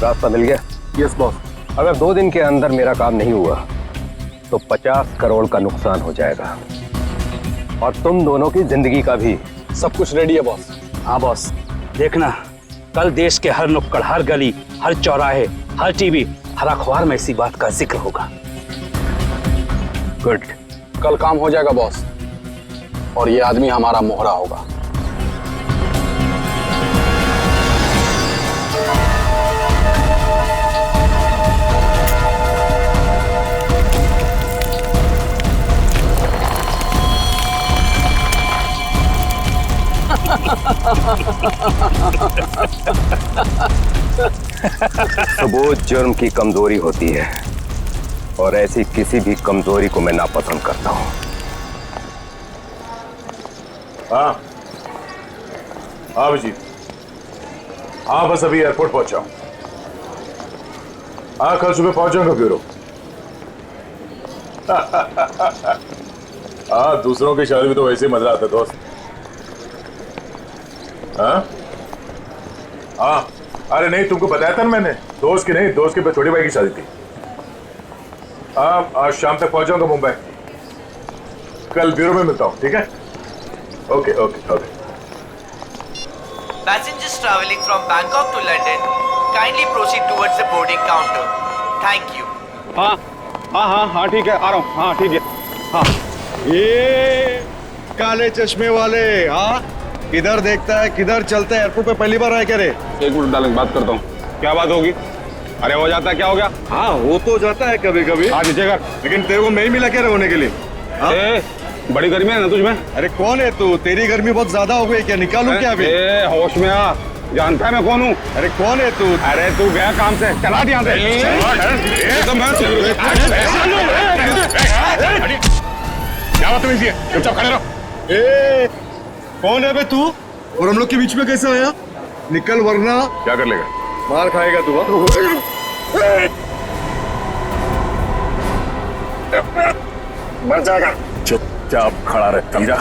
रास्ता मिल गया? Yes boss. अगर 2 दिन के अंदर मेरा काम नहीं हुआ तो 50 करोड़ का नुकसान हो जाएगा और तुम दोनों की जिंदगी का भी। सब कुछ रेडी है बॉस। हाँ बॉस, देखना कल देश के हर नुक्कड़, हर गली, हर चौराहे, हर टीवी, हर अखबार में इसी बात का जिक्र होगा। गुड। कल काम हो जाएगा बॉस, और ये आदमी हमारा मोहरा होगा। सबूत जुर्म की कमजोरी होती है और ऐसी किसी भी कमजोरी को मैं नापसंद करता हूं। हाँ हाँ अभिजीत, हाँ बस अभी एयरपोर्ट पहुंचा हूं। हाँ कल सुबह पहुंच जाऊंगा ब्यूरो। हाँ दूसरों की शादी में तो वैसे ही मजा आता है दोस्त। हाँ हाँ अरे नहीं, तुमको बताया था ना मैंने, दोस्त की नहीं, दोस्त के छोटी भाई की शादी थी। हाँ आज शाम तक पहुंच जाऊंगा मुंबई। कल ब्यूरो में मिलता हूँ, ठीक है? Okay okay okay. Passengers traveling from Bangkok to London, kindly proceed towards the boarding counter. Thank you. हाँ हाँ हाँ हाँ ठीक है, आ रहा हूँ। हाँ ठीक है। हाँ ये काले चश्मे वाले, हाँ किधर देखता है किधर चलता है? एयरपोर्ट पे पहली बार आया क्या रे? एक मिनट डालेंगे, बात करता हूँ। क्या बात होगी? अरे हो जाता है, क्या हो गया? हाँ हो तो जाता है कभी कभी। हाँ नीचे कर। लेकिन तेरे को मैं ही मिला क्या होने के लिए? हाँ? बड़ी गर्मी है ना तुझमें? अरे कौन है तू? तेरी गर्मी बहुत ज्यादा हो गई क्या? निकालू क्या अभी? होश में आ, जानता है मैं कौन हूँ? अरे कौन है तू? अरे तू गया काम से, चला यहाँ से। क्या बात है? चुपचाप खड़े रहो। कौन है बे तू? और हम लोग के बीच में कैसे आया? निकल वरना क्या कर लेगा? मार खाएगा तू। मर जाएगा। चुपचाप खड़ा रह तीरा,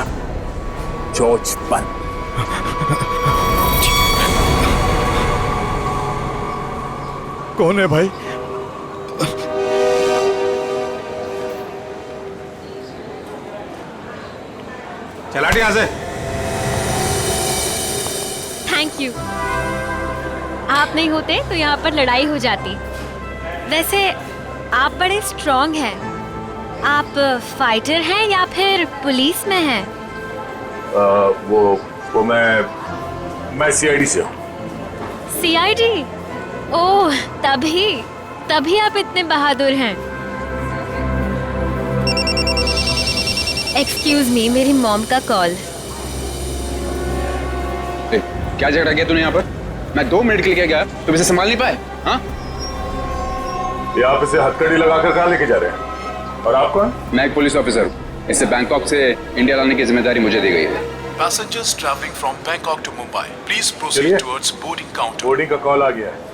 चोच बंद। कौन है भाई? चला यहाँ से। Thank you. आप नहीं होते तो यहाँ पर लड़ाई हो जाती। वैसे आप बड़े स्ट्रॉन्ग हैं। आप फाइटर हैं या फिर पुलिस में हैं? वो मैं सीआईडी से हूँ। सीआईडी? ओह तभी आप इतने बहादुर हैं। एक्सक्यूज मी, मेरी मॉम का कॉल। क्या झगड़ा किया तूने यहाँ पर? मैं 2 मिनट के लिए गया, तुम इसे संभाल नहीं पाए? हाँ ये आप इसे हथकड़ी लगाकर कहाँ लेके जा रहे हैं? और आप कौन? मैं एक पुलिस ऑफिसर हूँ। इसे बैंकॉक से इंडिया लाने की जिम्मेदारी मुझे दी गई है। Passengers traveling from Bangkok to Mumbai, please proceed towards boarding counter. Boarding का कॉल आ गया है।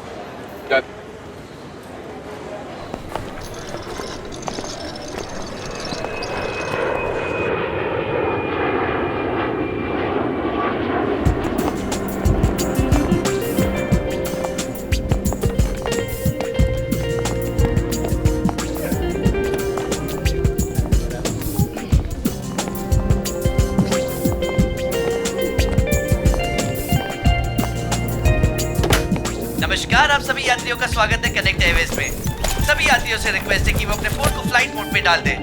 नमस्कार, आप सभी यात्रियों का स्वागत है कनेक्ट एयरवेज में। सभी यात्रियों से रिक्वेस्ट है कि वो अपने फोन को फ्लाइट मोड पे डाल दें।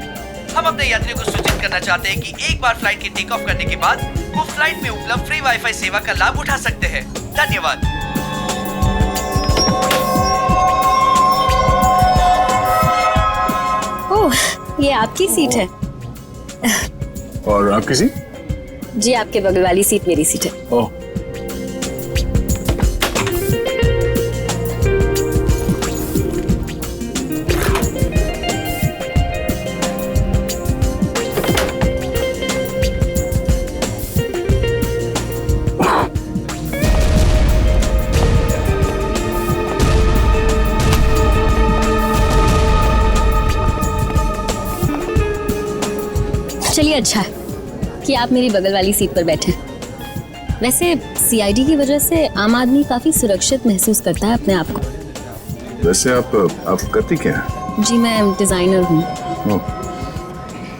हम अपने यात्रियों को सूचित करना चाहते हैं कि एक बार फ्लाइट की टेक ऑफ करने के बाद वो फ्लाइट में उपलब्ध फ्री वाईफाई सेवा का लाभ उठा सकते हैं। धन्यवाद। ओह, ये आपकी सीट है। और आपकी सीट? जी, आपके बगल वाली सीट मेरी सीट है। ओह चलिए, अच्छा कि आप मेरी बगल वाली सीट पर बैठे। वैसे सीआईडी की वजह से आम आदमी काफी सुरक्षित महसूस करता है अपने आप को। वैसे आप करती क्या हैं? जी मैं डिजाइनर हूँ।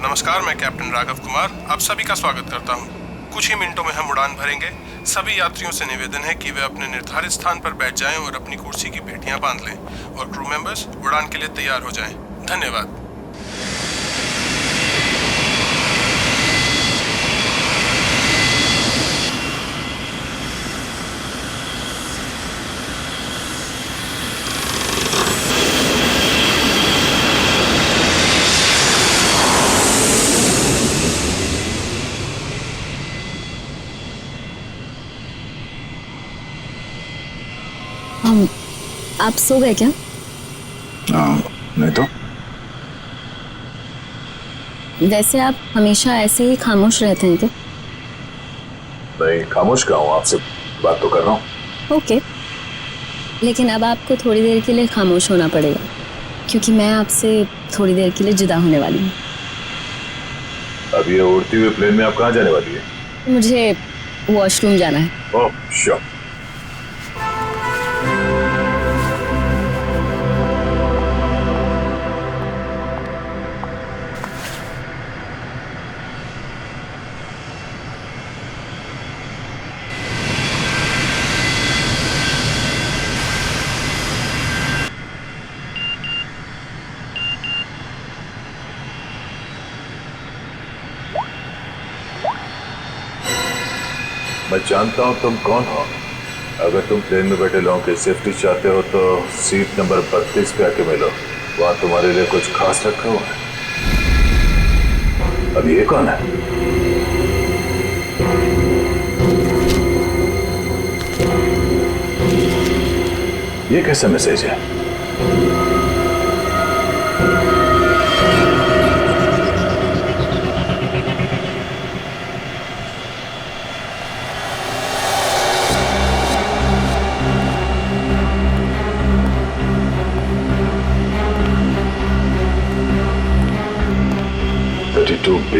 नमस्कार, मैं कैप्टन राघव कुमार आप सभी का स्वागत करता हूं। कुछ ही मिनटों में हम उड़ान भरेंगे। सभी यात्रियों से निवेदन है कि वे अपने निर्धारित स्थान पर बैठ जाएं और अपनी कुर्सी की पेटियां बांध लें और क्रू मेंबर्स उड़ान के लिए तैयार हो जाएं। धन्यवाद। आप सो गए क्या? नहीं तो वैसे आप हमेशा ऐसे ही खामोश रहते हैं क्या? नहीं, खामोश क्या हूँ, आपसे बात तो कर रहा हूँ। ओके, लेकिन अब आपको थोड़ी देर के लिए खामोश होना पड़ेगा क्योंकि मैं आपसे थोड़ी देर के लिए जुदा होने वाली हूँ। अब ये उड़ती हुई प्लेन में आप कहाँ जाने वाली है? मुझे वॉशरूम जाना है। Oh sure. मैं जानता हूं तुम कौन हो। अगर तुम प्लेन में बैठे लोगों की सेफ्टी चाहते हो तो सीट नंबर 32 पे आके मिलो, वहां तुम्हारे लिए कुछ खास रखा हुआ है। अब ये कौन है? ये कैसा मैसेज है? B.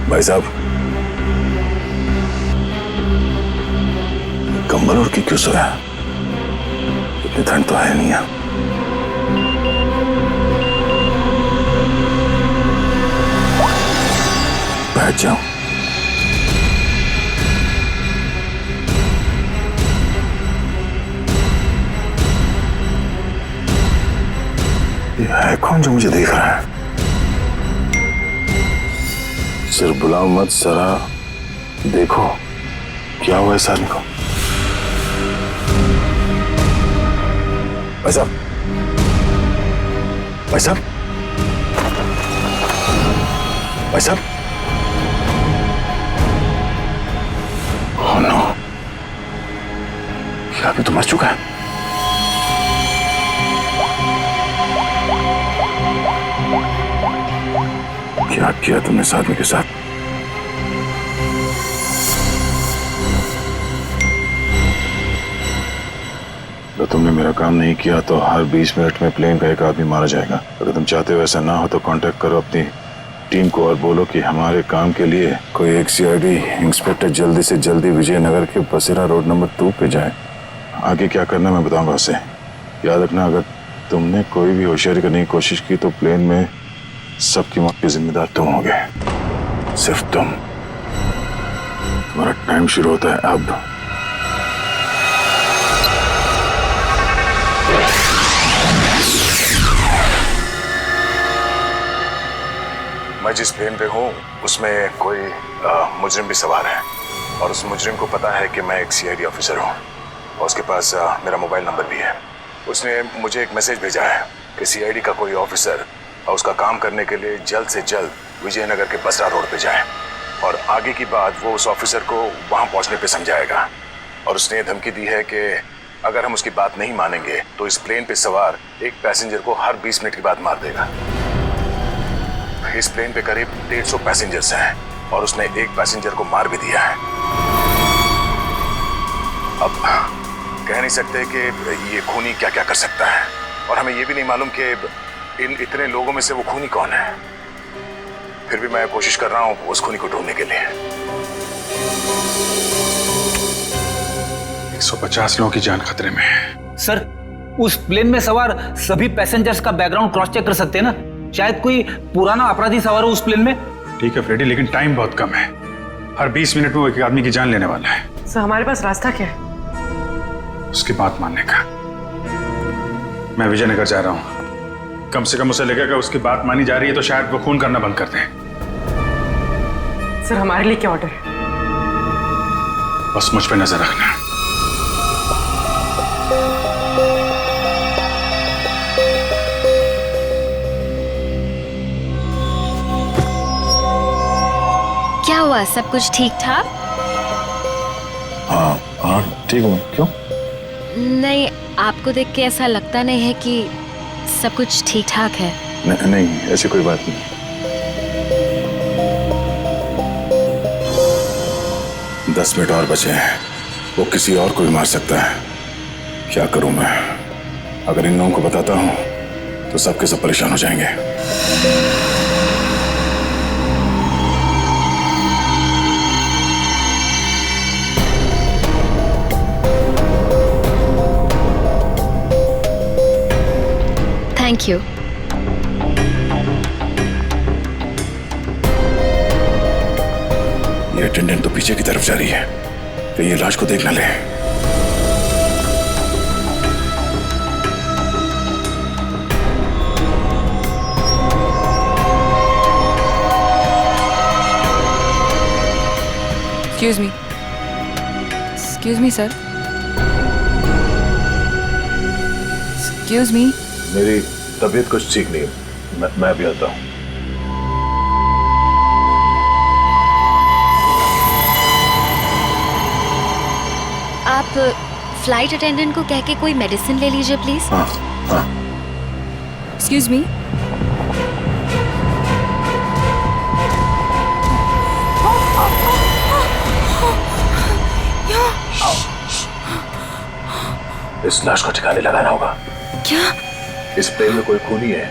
भाई साहब, कंबल ओढ़ के क्यों सोया? इतनी ठंड तो है नहीं है। बैठ जाओ। ये है कौन जो मुझे देख रहा है? सिर्फ बुलाओ मत, जरा देखो क्या हुआ इस आदमी को। भाई साहब, भाई साहब, भाई साहब, ओह नो, ये आदमी तो मर चुका है। क्या किया तुमने इस आदमी के साथ? अगर तुमने मेरा काम नहीं किया तो हर 20 मिनट में प्लेन का एक आदमी मारा जाएगा। अगर तुम चाहते हो ऐसा ना हो तो कांटेक्ट करो अपनी टीम को और बोलो कि हमारे काम के लिए कोई एक सीआईडी इंस्पेक्टर जल्दी से जल्दी विजयनगर के बसेरा रोड नंबर 2 पे जाए। आगे क्या करना मैं बताऊंगा उसे। याद रखना, अगर तुमने कोई भी होशियारी करने की कोशिश की तो प्लेन में सबकी मौत के जिम्मेदार तुम होगे, सिर्फ तुम। तुम्हारा टाइम शुरू होता है अब। मैं जिस प्लेन पे हूँ उसमें कोई मुजरिम भी सवार है और उस मुजरिम को पता है कि मैं एक सीआईडी ऑफिसर हूँ और उसके पास मेरा मोबाइल नंबर भी है। उसने मुझे एक मैसेज भेजा है कि सीआईडी का कोई ऑफिसर और उसका काम करने के लिए जल्द से जल्द विजयनगर के बसरा रोड पे जाए और आगे की बात वो उस ऑफिसर को वहाँ पहुँचने पे समझाएगा। और उसने ये धमकी दी है कि अगर हम उसकी बात नहीं मानेंगे तो इस प्लेन पे सवार एक पैसेंजर को हर 20 मिनट के बाद मार देगा। इस प्लेन पे करीब 150 पैसेंजर्स हैं और उसने एक पैसेंजर को मार भी दिया है। अब कह नहीं सकते कि ये खूनी क्या क्या कर सकता है, और हमें ये भी नहीं मालूम कि इन इतने लोगों में से वो खूनी कौन है। फिर भी मैं कोशिश कर रहा हूं उस खूनी को ढूंढने के लिए। 150 लोगों की जान खतरे में है। सर, उस प्लेन में सवार सभी पैसेंजर्स का बैकग्राउंड क्रॉस चेक कर सकते हैं ना? शायद कोई पुराना अपराधी सवार हो उस प्लेन में। ठीक है फ्रेडी, लेकिन टाइम बहुत कम है। हर 20 मिनट में वो एक आदमी की जान लेने वाला है। सर, हमारे पास रास्ता क्या है? उसकी बात मानने का। मैं विजयनगर जा रहा हूं। कम से कम उसे लगेगा उसकी बात मानी जा रही है तो शायद वो खून करना बंद कर दें। सर, हमारे लिए क्या ऑर्डर है? बस मुझ पे नजर रखना। क्या हुआ, सब कुछ ठीक ठाक? हाँ हाँ ठीक हूँ। क्यों? नहीं, आपको देख के ऐसा लगता नहीं है कि सब कुछ ठीक ठाक है। नहीं, ऐसी कोई बात नहीं। दस मिनट और बचे हैं। वो किसी और को भी मार सकता है। क्या करूं मैं? अगर इन लोगों को बताता हूं तो सबके सब परेशान हो जाएंगे। Thank you. ये अटेंडेंट तो पीछे की तरफ जा रही है, कहीं ये लाश को देख ना ले। Excuse me, sir. Excuse me. मेरी तबीयत कुछ ठीक नहीं है, मैं अभी आता हूँ। आप फ्लाइट अटेंडेंट को कह के कोई मेडिसिन ले लीजिए प्लीज। हाँ हाँ। Excuse me. इस लाश को ठिकाने लगाना होगा। क्या? इस प्लेन में कोई खूनी है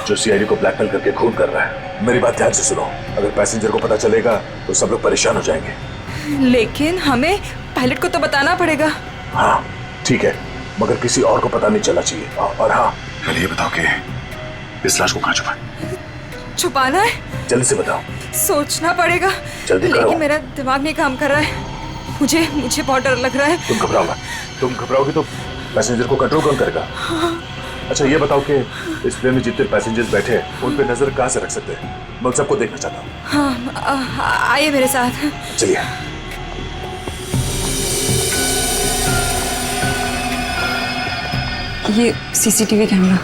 जो सीआईडी को ब्लैकमेल करके खून कर रहा है। मेरी बात ध्यान से सुनो, अगर पैसेंजर को पता चलेगा तो सब लोग परेशान हो जाएंगे। लेकिन हमें पायलट को तो बताना पड़ेगा। हाँ ठीक है, मगर किसी और को पता नहीं चलना चाहिए। और हाँ, पहले ये बताओ कि इस लाश को कहाँ छुपाएं? छुपाना है? जल्दी से बताओ। सोचना पड़ेगा, जल्दी करो। लेकिन मेरा दिमाग नहीं काम कर रहा है। मुझे बहुत डर लग रहा है। तुम घबराओ मत। तुम घबराओगे तो पैसेंजर को कंट्रोल कौन करेगा? अच्छा ये बताओ कि इस प्लेन में जितने पैसेंजर्स बैठे हैं उन पे नजर कहाँ से रख सकते हैं? मैं उन सबको देखना चाहता हूँ। हाँ, आइए मेरे साथ। चलिए। ये सीसीटीवी कैमरा।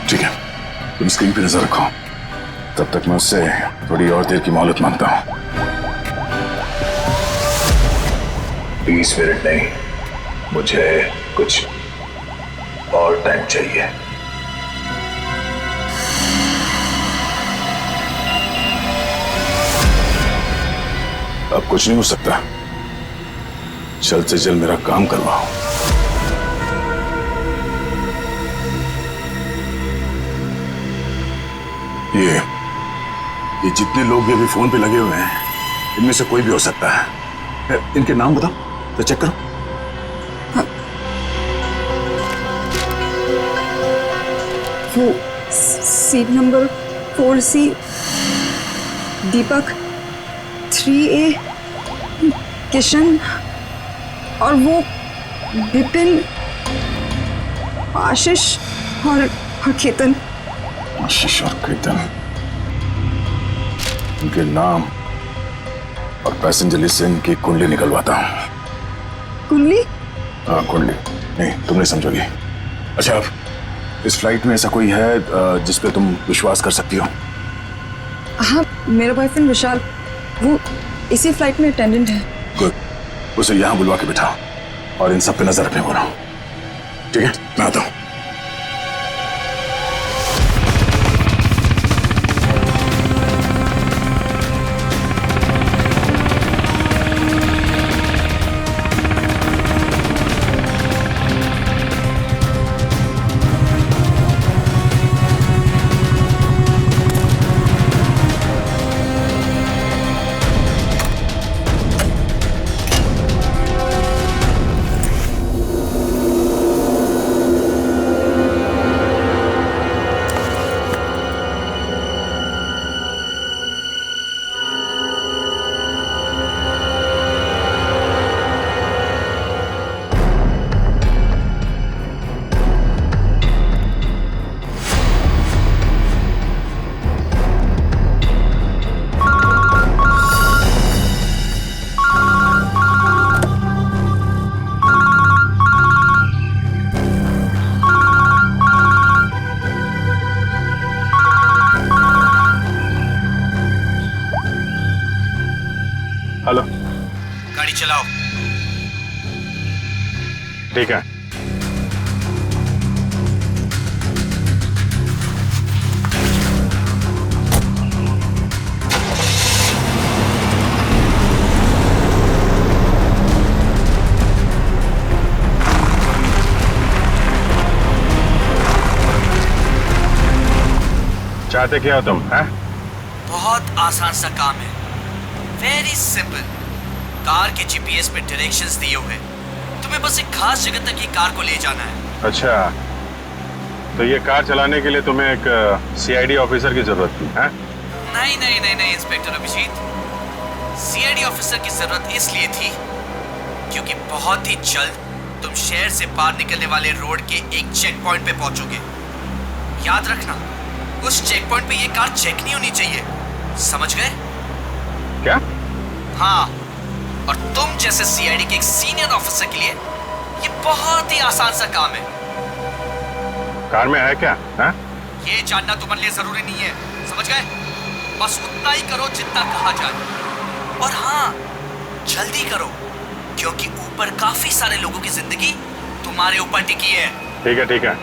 ठीक है, तुम स्क्रीन पे नजर रखो, तब तक मैं उससे थोड़ी और देर की मोहलत मांगता हूँ। 20 मिनट नहीं, मुझे कुछ और टाइम चाहिए। अब कुछ नहीं हो सकता, जल्द से जल्द मेरा काम करवाओ। ये जितने लोग भी अभी फोन पे लगे हुए हैं, इनमें से कोई भी हो सकता है। इनके नाम बताओ तो चेक करो। वो सीट नंबर 4C, दीपक 3A, किशन और वो विपिन, आशीष और केतन। आशीष और केतन, इनके नाम और पैसेंजर लिस्ट से इनकी कुंडली निकलवाता हूँ। कुंडली? हाँ कुंडली, नहीं तुम नहीं समझोगी। अच्छा, अब इस फ्लाइट में ऐसा कोई है जिस पे तुम विश्वास कर सकती हो? हाँ, मेरा बॉयफ्रेंड विशाल, वो इसी फ्लाइट में अटेंडेंट है। गुड, उसे यहाँ बुलवा के बिठाओ और इन सब पे नजर रखने बोलो। ठीक है, मैं आता हूँ। ठीक है। चाहते क्या हो तुम? हैं? बहुत आसान सा काम है, वेरी सिंपल। कार के जीपीएस पे डायरेक्शंस दिए हुए, तुम्हें बस एक खास जगह तक ये कार को ले जाना है। अच्छा, तो ये कार चलाने के लिए तुम्हें एक सीआईडी ऑफिसर की जरूरत थी? हैं? नहीं नहीं नहीं नहीं इंस्पेक्टर अभिजीत, सीआईडी ऑफिसर की जरूरत इसलिए थी क्योंकि बहुत ही जल्द तुम शहर से बाहर निकलने वाले रोड के एक चेक पॉइंट पे पहुंचोगे। याद रखना, उस चेक पॉइंट पे ये कार चेक नहीं होनी चाहिए, समझ गए? क्या? हाँ, और तुम जैसे सीआईडी के एक सीनियर ऑफिसर के लिए ये बहुत ही आसान सा काम है। कार में है क्या? हैं? ये जानना तुम्हारे लिए जरूरी नहीं है, समझ गए? बस उतना ही करो जितना कहा जाए, और हाँ, जल्दी करो क्योंकि ऊपर काफी सारे लोगों की जिंदगी तुम्हारे ऊपर टिकी है। ठीक है, ठीक है।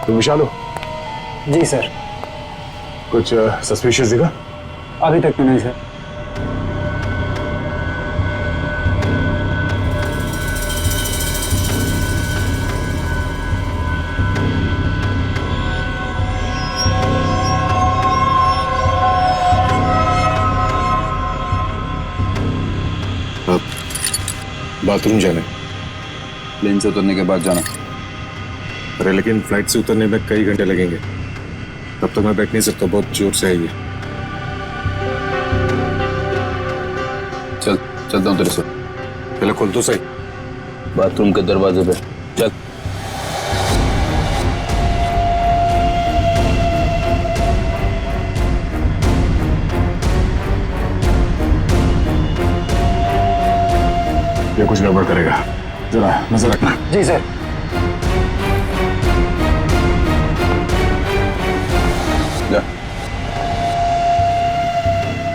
तुम विशाल हो? जी सर। कुछ सस्पिशियस दिखा? अभी तक तो नहीं सर। बाथरूम जाने? प्लेन से उतरने के बाद जाना। अरे लेकिन फ्लाइट से उतरने में कई घंटे लगेंगे, तब तक मैं बैठ नहीं सकता, बहुत जोर से है ये। चलता हूँ तेरे से। पहले खोल तो सही। बाथरूम के दरवाजे पे चल। ये कुछ गड़बड़ करेगा, जरा नजर रखना। जी सर।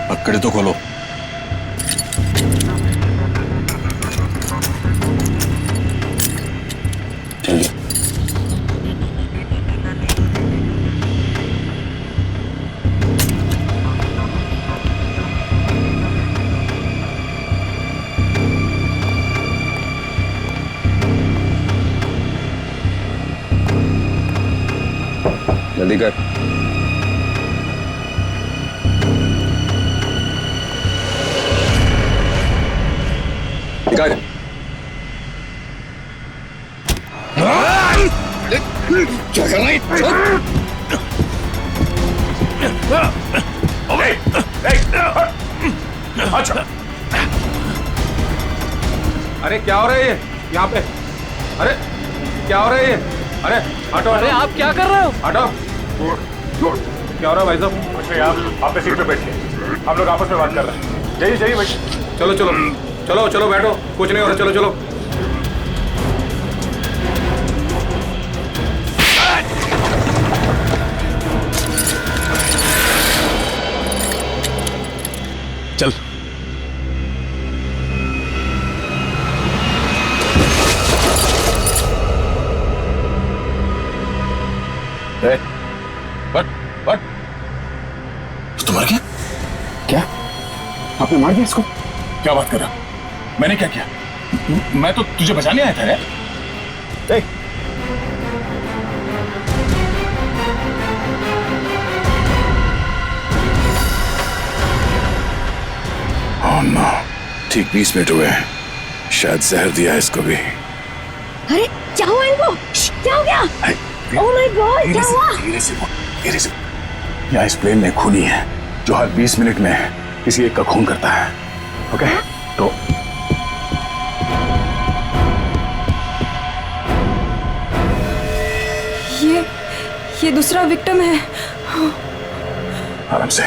पकड़े तो खोलो। चलिए। जल्दी कर। निकाल। क्या कर रहा है? अच्छा। अरे क्या हो रहा है ये यहाँ पे? अरे क्या हो रहा है ये? अरे हटो। अरे आप क्या कर रहे हो? हटो। क्या हो रहा है भाई साहब? कुछ नहीं, आप अपने सीट पे बैठिए, हम लोग आपस में बात कर रहे हैं। जाइए जाइए बैठिए। चलो चलो चलो चलो बैठो, कुछ नहीं हो रहा, चलो चलो। चल। बट तो मर गया? क्या आपने मार दिया इसको? क्या बात कर रहा? मैंने क्या किया? मैं तो तुझे बचाने आया था रे। ओह नो, ठीक 20 मिनट हुए हैं, शायद जहर दिया है इसको भी। अरे क्या हुआ इनको? क्या हो गया? ओह माय गॉड, क्या हुआ? धीरे से। यहाँ इस प्लेन में खूनी है जो हर 20 मिनट में किसी एक का खून करता है। ओके? तो ये दूसरा विक्टिम है। आराम से।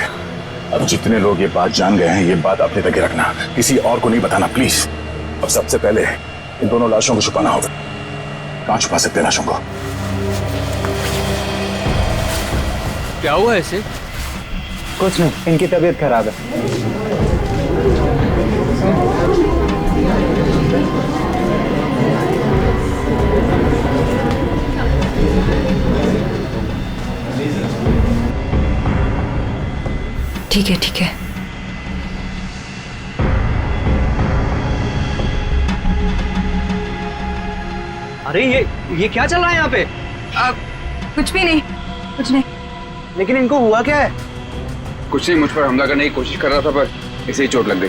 अब जितने लोग ये बात जान गए हैं, ये बात अपने तक ही रखना, किसी और को नहीं बताना प्लीज। अब सबसे पहले इन दोनों लाशों को छुपाना होगा। कहाँ छुपा सकते हैं लाशों को? क्या हुआ ऐसे? कुछ नहीं, इनकी तबीयत खराब है। ठीक है ठीक है। अरे ये क्या चल रहा है यहाँ पे? कुछ भी नहीं, कुछ नहीं। लेकिन इनको हुआ क्या है? कुछ नहीं, मुझ पर हमला करने की कोशिश कर रहा था पर इसे ही चोट लग गई।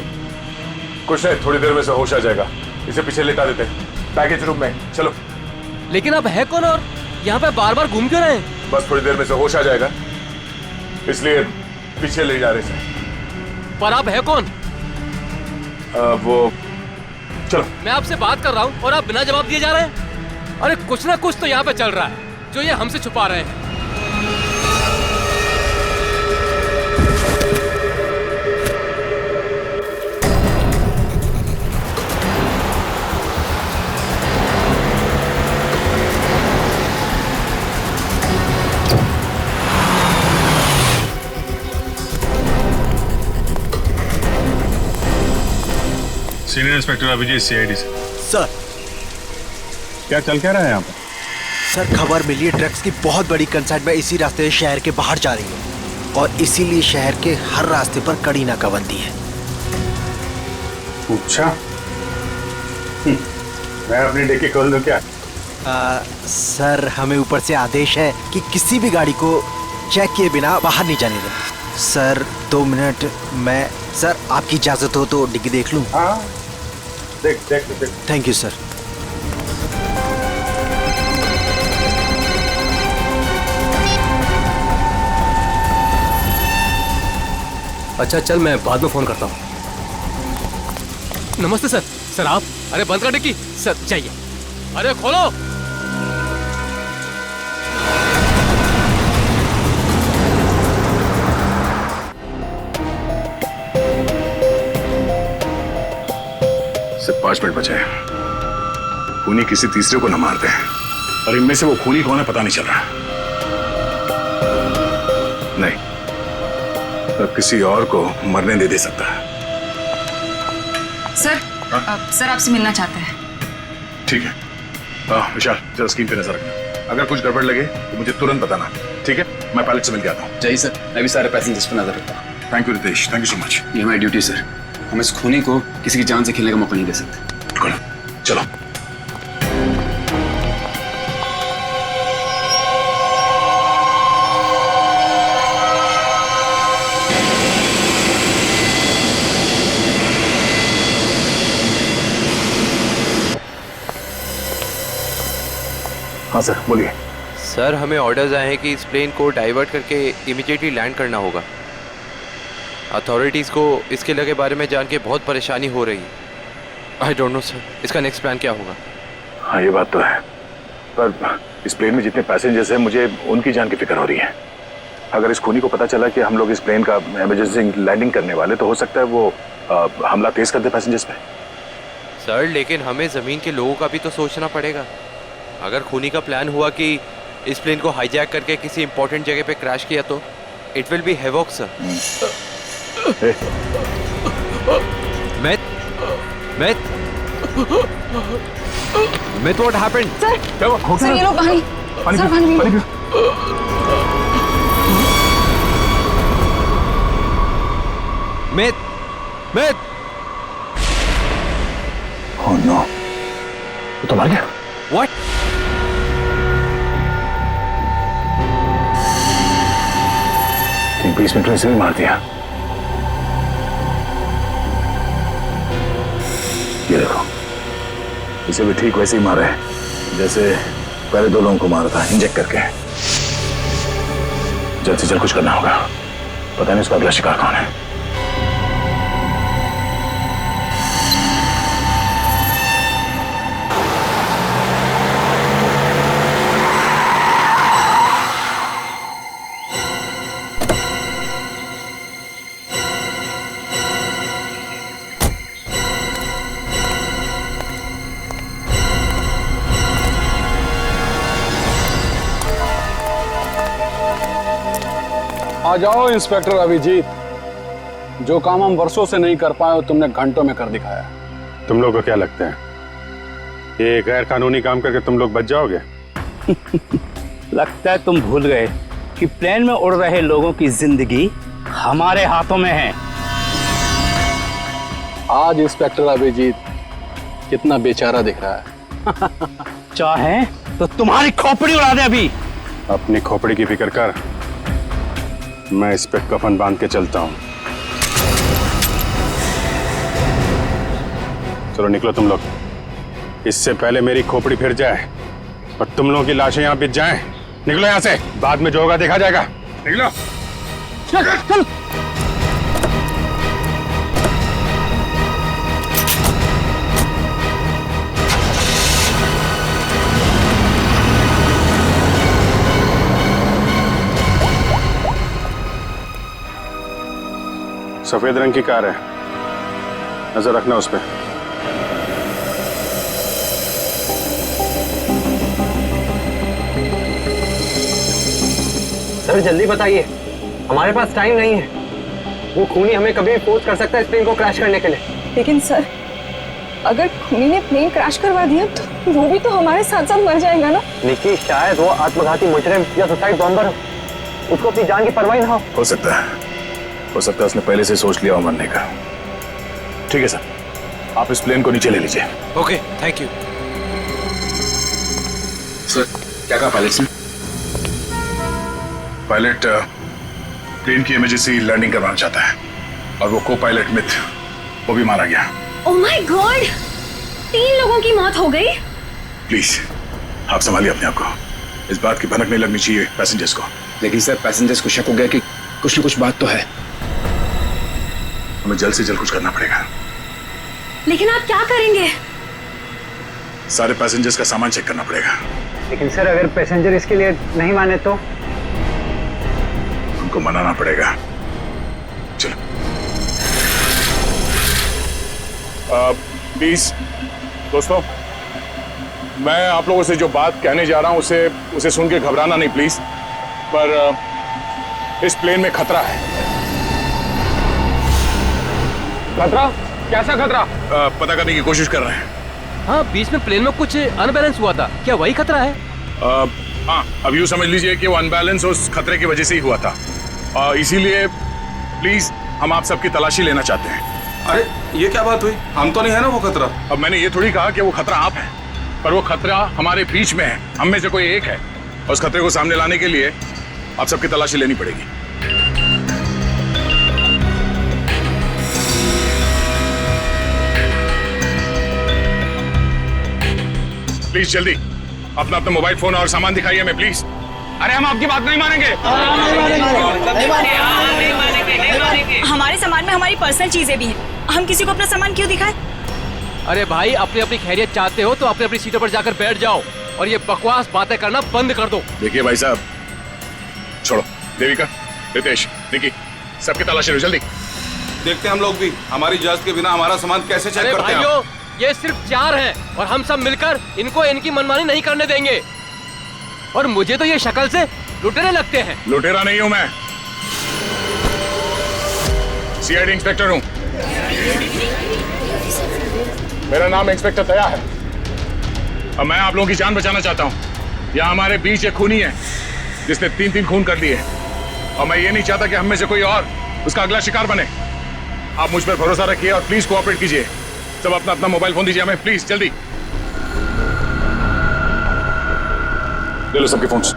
कुछ नहीं, थोड़ी देर में से होश आ जाएगा। इसे पीछे लेटा देते हैं पैकेज रूम में। चलो। लेकिन आप है कौन और यहाँ पे बार बार घूम क्यों रहे हैं? बस थोड़ी देर में से होश आ जाएगा, इसलिए पीछे ले जा रहे थे। पर आप है कौन? वो चलो। मैं आपसे बात कर रहा हूँ और आप बिना जवाब दिए जा रहे हैं। अरे कुछ ना कुछ तो यहाँ पे चल रहा है जो ये हमसे छुपा रहे हैं। सीनियर इंस्पेक्टर अभिजीत, सीआईडी से। सर क्या चल क्या रहा है यहाँ पर? सर खबर मिली है ड्रग्स की बहुत बड़ी कंसाइनमेंट इसी रास्ते से शहर के बाहर जा रही है और इसीलिए शहर के हर रास्ते पर कड़ी नाकाबंदी है। अच्छा, मैं अपनी डिक्की खोल दूं क्या? सर हमें ऊपर से आदेश है कि किसी भी गाड़ी को चेक किए बिना बाहर नहीं जाने दें। सर 2 मिनट, मैं सर आपकी इजाजत हो तो डिग्गी देख लूं? हाँ देख। Thank you sir. अच्छा चल, मैं बाद में फोन करता हूँ। नमस्ते सर। सर आप? अरे बंद कर डिक्की। सर चाहिए। अरे खोलो। सिर्फ 5 मिनट बचे हैं। खूनी किसी तीसरे को न मारते हैं और इनमें से वो खूनी कौन है पता नहीं चल रहा। नहीं, तो किसी और को मरने दे सकता है। सर सर आपसे मिलना चाहते हैं। ठीक है। विशाल जरा स्क्रीन पे नजर रखना, अगर कुछ गड़बड़ लगे तो मुझे तुरंत बताना। ठीक है, मैं पायलट से मिल के आता हूँ। जय सर, मैं भी सारे पैसेंजर्स पर नजर रखता हूँ। Thank you Ritesh, thank you so much. ये हमारी ड्यूटी सर, हम इस खूनी को किसी की जान से खेलने का मौका नहीं दे सकते। बिल्कुल, चलो। हाँ सर बोलिए। सर हमें ऑर्डर्स आए हैं कि इस प्लेन को डाइवर्ट करके इमीडिएटली लैंड करना होगा। अथॉरिटीज़ को इसके लगे बारे में जान के बहुत परेशानी हो रही है। आई डोंट नो सर, इसका नेक्स्ट प्लान क्या होगा? हाँ ये बात तो है, पर इस प्लेन में जितने पैसेंजर्स हैं मुझे उनकी जान की फिक्र हो रही है। अगर इस खूनी को पता चला कि हम लोग इस प्लेन का इमरजेंसी लैंडिंग करने वाले तो हो सकता है वो हमला तेज कर दे पैसेंजर्स पे। सर लेकिन हमें ज़मीन के लोगों का भी तो सोचना पड़ेगा। अगर खूनी का प्लान हुआ कि इस प्लेन को हाईजैक करके किसी इंपॉर्टेंट जगह पे क्रैश किया तो it will be havoc sir. Myth, what happened? Sir, sir ये लो पानी। सर पानी पियो। Myth. Oh no, वो तो मर गया। What? तीन 20 मिनट में इसे भी मार दिया। ये देखो, इसे भी ठीक वैसे ही मारा है जैसे पहले 2 लोगों को मारा था, इंजेक्ट करके। जल्द से जल्द कुछ करना होगा, पता नहीं उसका अगला शिकार कौन है। आ जाओ इंस्पेक्टर अभिजीत, जो काम हम वर्षों से नहीं कर पाए तुमने घंटों में कर दिखाया। तुम लोग को क्या लगता है ये गैर कानूनी काम करके तुम लोग बच जाओगे? लगता है तुम भूल गए कि प्लेन में उड़ रहे लोगों की जिंदगी हमारे हाथों में है। आज इंस्पेक्टर अभिजीत कितना बेचारा दिख रहा है। चाहे तो तुम्हारी खोपड़ी उड़ा दे अभी। अपनी खोपड़ी की फिक्र कर, मैं इस पे कफन बांध के चलता हूं। चलो निकलो तुम लोग, इससे पहले मेरी खोपड़ी फिर जाए और तुम लोगों की लाशें यहां बिछ जाएं। निकलो यहां से, बाद में जो होगा देखा जाएगा। निकलो चल चल। सफेद रंग की कार है, नजर रखना उस पर। सर जल्दी बताइए, हमारे पास टाइम नहीं है। वो खूनी हमें कभी भी फोर्स कर सकता है इस प्लेन को क्रैश करने के लिए। लेकिन सर, अगर खूनी ने प्लेन क्रैश करवा दिया तो वो भी तो हमारे साथ साथ मर जाएगा ना। निकी, शायद वो आत्मघाती मुजरिम या सुसाइड बॉम्बर हो, उसको अपनी जान की परवाह ना हो सकता है उसने पहले से सोच लिया हो मरने का। ठीक है सर, आप इस प्लेन को नीचे ले लीजिए। Okay, thank you sir. क्या कहा पायलट ने? पायलट प्लेन की इमरजेंसी लैंडिंग करवाना चाहता है और वो को पायलट मिथ वो भी मारा गया। ओह माय गॉड, 3 लोगों की मौत हो गई। प्लीज आप संभालिए अपने आप को, इस बात की भनक नहीं लगनी चाहिए पैसेंजर्स को। लेकिन सर पैसेंजर्स को शक हो गया कि कुछ न कुछ बात तो है। हमें जल्द से जल्द कुछ करना पड़ेगा। लेकिन आप क्या करेंगे? सारे पैसेंजर्स का सामान चेक करना पड़ेगा। लेकिन सर अगर पैसेंजर इसके लिए नहीं माने तो? उनको मनाना पड़ेगा। चलो प्लीज दोस्तों, मैं आप लोगों से जो बात कहने जा रहा हूं उसे सुन के घबराना नहीं प्लीज। पर इस प्लेन में खतरा है। खतरा? कैसा खतरा? पता करने की कोशिश कर रहे हैं। हाँ, बीच में प्लेन में कुछ अनबैलेंस हुआ था, क्या वही खतरा है? हाँ, अब यूँ समझ लीजिए कि वो अनबैलेंस उस खतरे की वजह से ही हुआ था। इसीलिए प्लीज हम आप सबकी तलाशी लेना चाहते हैं। अरे ये क्या बात हुई? हम तो नहीं है ना वो खतरा। अब मैंने ये थोड़ी कहा कि वो खतरा आप है, पर वो खतरा हमारे बीच में है, हम में से कोई एक है। और उस खतरे को सामने लाने के लिए आप सबकी तलाशी लेनी पड़ेगी। प्लीज जल्दी अपना मोबाइल फोन और सामान दिखाइए हमें प्लीज। अरे हम आपकी बात नहीं मानेंगे। हमारे सामान में हमारी पर्सनल चीजें भी हैं, हम किसी को अपना सामान क्यों दिखाएं? अरे भाई, अपनी अपनी खैरियत चाहते हो तो अपनी अपनी सीटों पर जाकर बैठ जाओ और ये बकवास बातें करना बंद कर दो। देखिए भाई साहब, छोड़ो। देविका, रितेश, निकी, सबकी तलाशी लो जल्दी। देखते हैं हम लोग भी, हमारी इजाजत के बिना हमारा सामान कैसे चेक करते हैं। भाइयों, ये सिर्फ 4 हैं और हम सब मिलकर इनको इनकी मनमानी नहीं करने देंगे। और मुझे तो ये शक्ल से लुटेरे लगते हैं। लुटेरा नहीं हूं मैं, सीआईडी इंस्पेक्टर हूं। मेरा नाम इंस्पेक्टर दया है और मैं आप लोगों की जान बचाना चाहता हूं। यहाँ हमारे बीच एक खूनी है जिसने 3 खून कर लिए और मैं ये नहीं चाहता कि हम में से कोई और उसका अगला शिकार बने। आप मुझ पर भरोसा रखिए और प्लीज कोऑपरेट कीजिए। सब अपना अपना मोबाइल फोन दीजिए हमें प्लीज, जल्दी ले लो सबके फोन्स।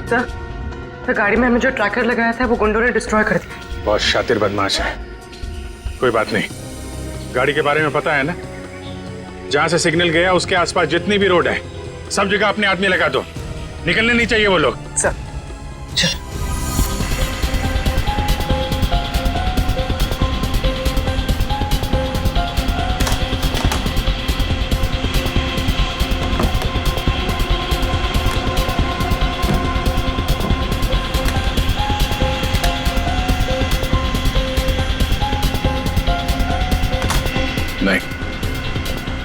सर, गाड़ी में हमें जो ट्रैकर लगाया था वो गुंडों ने डिस्ट्रॉय कर दिया। बहुत शातिर बदमाश है। कोई बात नहीं, गाड़ी के बारे में पता है ना? जहां से सिग्नल गया उसके आसपास जितनी भी रोड है सब जगह अपने आदमी लगा दो। निकलने नहीं चाहिए वो लोग। सर चल। नहीं,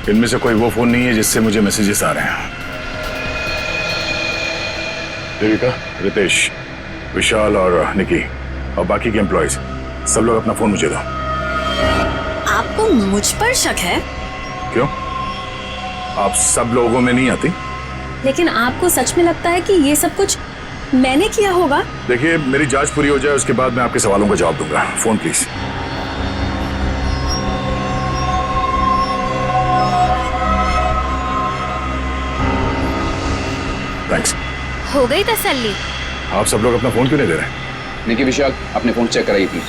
इनमें से कोई वो फोन नहीं है जिससे मुझे मैसेजेस आ रहे हैं। देविका, रितेश, विशाल और निकी और बाकी के एम्प्लॉयज सब लोग अपना फोन मुझे दो। आपको मुझ पर शक है? क्यों? आप सब लोगों में नहीं आती? लेकिन आपको सच में लगता है कि ये सब कुछ मैंने किया होगा? देखिए, मेरी जांच पूरी हो जाए उसके बाद मैं आपके सवालों का जवाब दूंगा। Phone please. थैंक्स। हो गई तसल्ली? आप सब लोग अपना फोन क्यों नहीं दे रहे? निकी, विशाल, अपने फोन चेक कराइए प्लीज।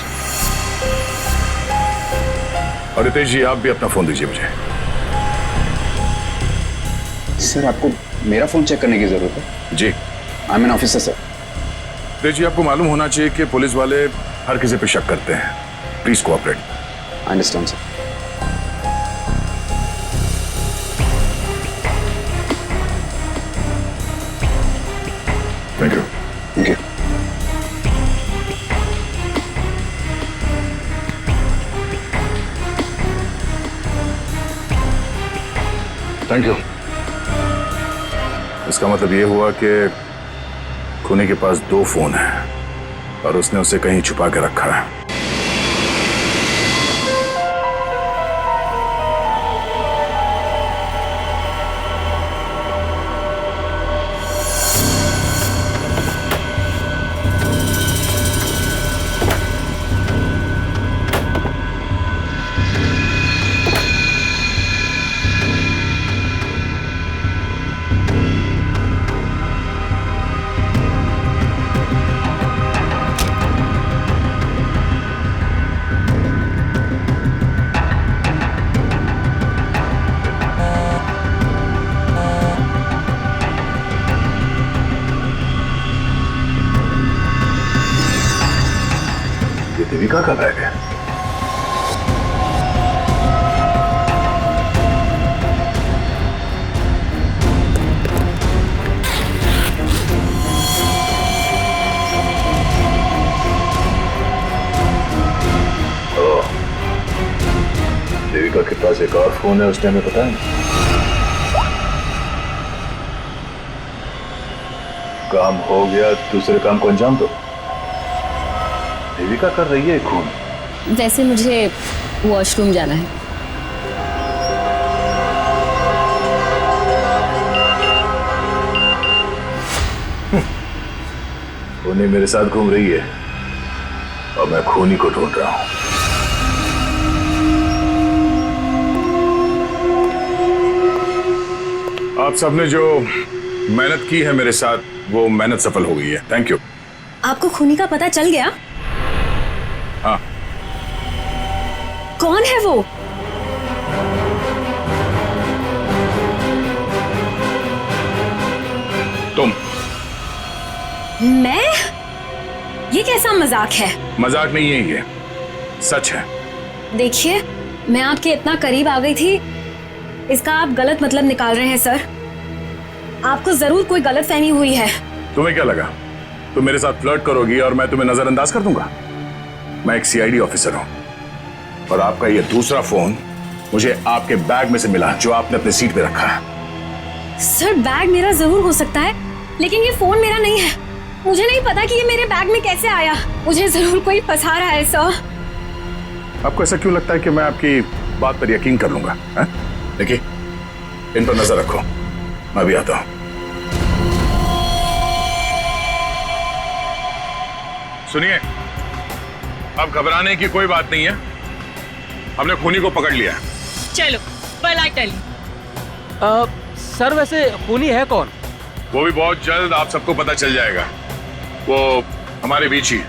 और रितेश जी, आप भी अपना फोन दीजिए मुझे। सर, आपको मेरा फोन चेक करने की जरूरत है? जी। I am an officer sir. Ritesh ji, आपको मालूम होना चाहिए कि पुलिस वाले हर किसी पे शक करते हैं। Please cooperate. I understand sir. Thank you. Thank you. Thank you. इसका मतलब ये हुआ कि खूनी के पास 2 फोन हैं और उसने उसे कहीं छुपा के रखा है। देविका का बैग है। देविका के पास एक और फोन है, उसने हमें पता है। काम हो गया, दूसरे काम को अंजाम दो। देविका कर रही है खून। वैसे मुझे वॉशरूम जाना है। खूनी मेरे साथ घूम रही है और मैं खूनी को ढूंढ रहा हूं। आप सबने जो मेहनत की है मेरे साथ, वो मेहनत सफल हो गई है। Thank you. आपको खूनी का पता चल गया? हाँ। कौन है वो? तुम। मैं? ये कैसा मजाक है? मजाक नहीं है, ये सच है। देखिए, मैं आपके इतना करीब आ गई थी, इसका आप गलत मतलब निकाल रहे हैं सर। आपको जरूर कोई गलतफहमी हुई है। तुम्हें क्या लगा तुम मेरे साथ फ्लर्ट करोगी और मैं तुम्हें नजरअंदाज कर दूंगा? मैं एक सीआईडी ऑफिसर हूं और आपका ये दूसरा फोन मुझे आपके बैग में से मिला, जो आपने अपने सीट पे रखा है। सर, बैग मेरा जरूर हो सकता है, लेकिन ये फोन मेरा नहीं है। मुझे नहीं पता कि ये मेरे बैग में कैसे आया। मुझे जरूर कोई फंसा रहा है सर। आपको ऐसा क्यों लगता है कि मैं आपकी बात पर यकीन कर लूंगा? देखिए, इन पर नजर रखो, मैं भी आता हूं। सुनिए, अब घबराने की कोई बात नहीं है, हमने खूनी को पकड़ लिया है। चलो, पलट। सर, वैसे खूनी है कौन? वो भी बहुत जल्द आप सबको पता चल जाएगा। वो हमारे बीच ही।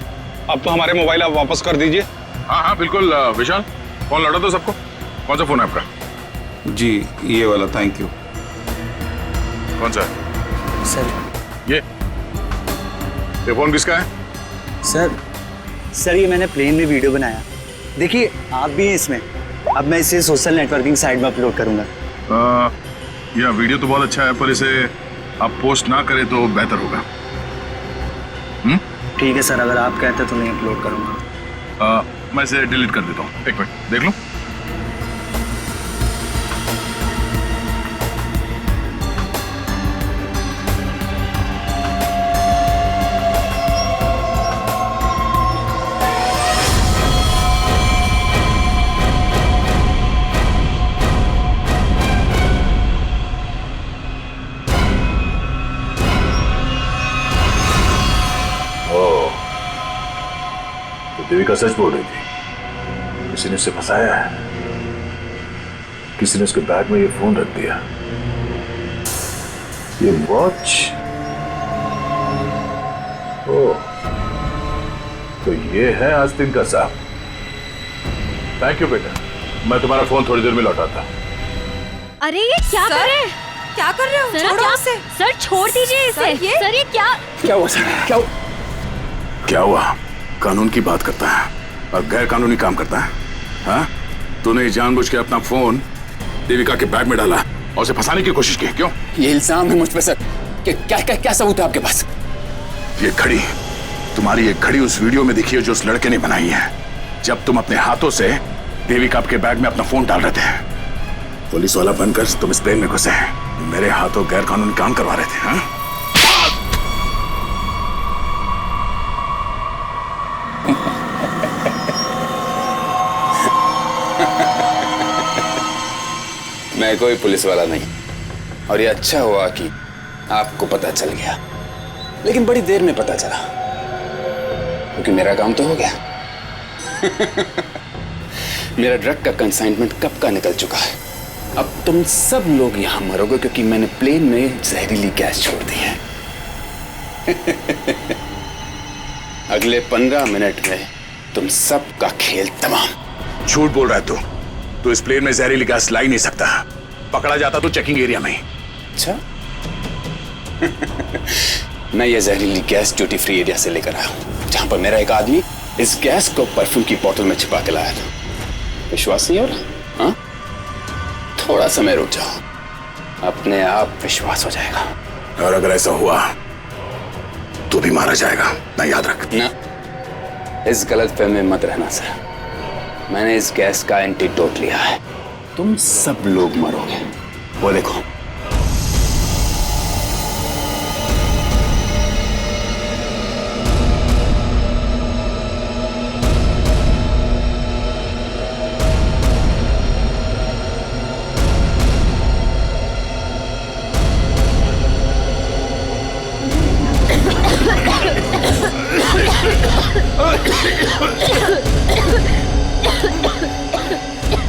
अब तो हमारे मोबाइल आप वापस कर दीजिए। हाँ हाँ बिल्कुल। विशाल, फोन लौटा दो सबको। कौन सा फोन है आपका? जी, ये वाला। Thank you. कौन सा? सर, ये ये फोन किसका है? सर ये मैंने प्लेन में वीडियो बनाया, देखिए आप भी हैं इसमें। अब मैं इसे सोशल नेटवर्किंग साइट में अपलोड करूंगा। यह वीडियो तो बहुत अच्छा है, पर इसे आप पोस्ट ना करें तो बेहतर होगा। ठीक है सर, अगर आप कहते तो मैं अपलोड करूंगा। मैं इसे डिलीट कर देता हूँ, एक मिनट देख लूँ। देविका सच बोल रही थी, किसी ने उसे फंसाया है, किसी ने उसके बैग में ये फोन रख दिया। ये वॉच, ओह, तो ये है आस्तीन का साहब। थैंक यू बेटा, मैं तुम्हारा फोन थोड़ी देर में लौटाता। अरे ये क्या कर रहे हैं? क्या कर रहे हो? छोड़ो उसे। सर छोड़ दीजिए इसे। सर ये क्या हुआ सर? क्या हुआ? कानून की बात करता है और गैर कानूनी काम करता है। हाँ? तूने जानबूझ के अपना फोन देविका के बैग में डाला और उसे फंसाने की कोशिश की, क्यों? ये इल्जाम है मुझ पे सर। क्या सबूत है आपके पास? ये घड़ी, तुम्हारी एक घड़ी उस वीडियो में दिखी है जो उस लड़के ने बनाई है, जब तुम अपने हाथों से देविका के बैग में अपना फोन डाल रहे थे। पुलिस वाला बनकर तुम इस प्लेन में घुसे, मेरे हाथों गैर कानूनी काम करवा रहे थे। हाँ? मैं कोई पुलिस वाला नहीं, और ये अच्छा हुआ कि आपको पता चल गया, लेकिन बड़ी देर में पता चला, क्योंकि मेरा काम तो हो गया। मेरा ड्रग का कंसाइनमेंट कब का निकल चुका है। अब तुम सब लोग यहां मरोगे क्योंकि मैंने प्लेन में जहरीली गैस छोड़ दी है। अगले 15 मिनट में तुम सबका खेल तमाम। झूठ बोल रहा है तू इस प्लेन में जहरीली गैस ला ही नहीं सकता। पकड़ा जाता तो चेकिंग एरिया में। अच्छा। मैं ये जहरीली गैस ड्यूटी फ्री एरिया से लेकर आया हूं, जहां पर मेरा एक आदमी इस गैस को परफ्यूम की बोतल में छिपा के लाया था। विश्वास नहीं हो रहा? हाँ? थोड़ा समय रुक जाओ, अपने आप विश्वास हो जाएगा। और अगर ऐसा हुआ तो भी मारा जाएगा, ना याद रख। ना, इस गलतफहमी में मत रहना सर। मैंने इस गैस का एंटीडोट लिया है, तुम सब लोग मरोगे। वो देखो।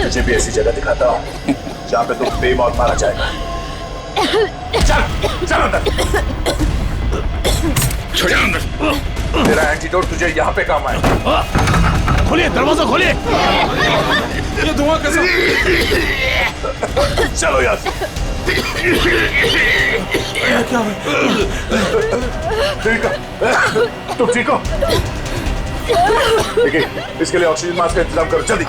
तुझे भी ऐसी जगह दिखाता हूँ जहाँ पे तुम बेमौत मारा जाएगा। चल अंदर। छोड़ अंदर। तेरा एंटीडोट तुझे यहाँ पे काम आएगा। खोलिए दरवाजा, खोलिए। ये धुआं कैसे? चलो यार। ठीक है, तुम ठीक हो? देखिए, इसके लिए ऑक्सीजन मास्क का इंतजाम करो जल्दी।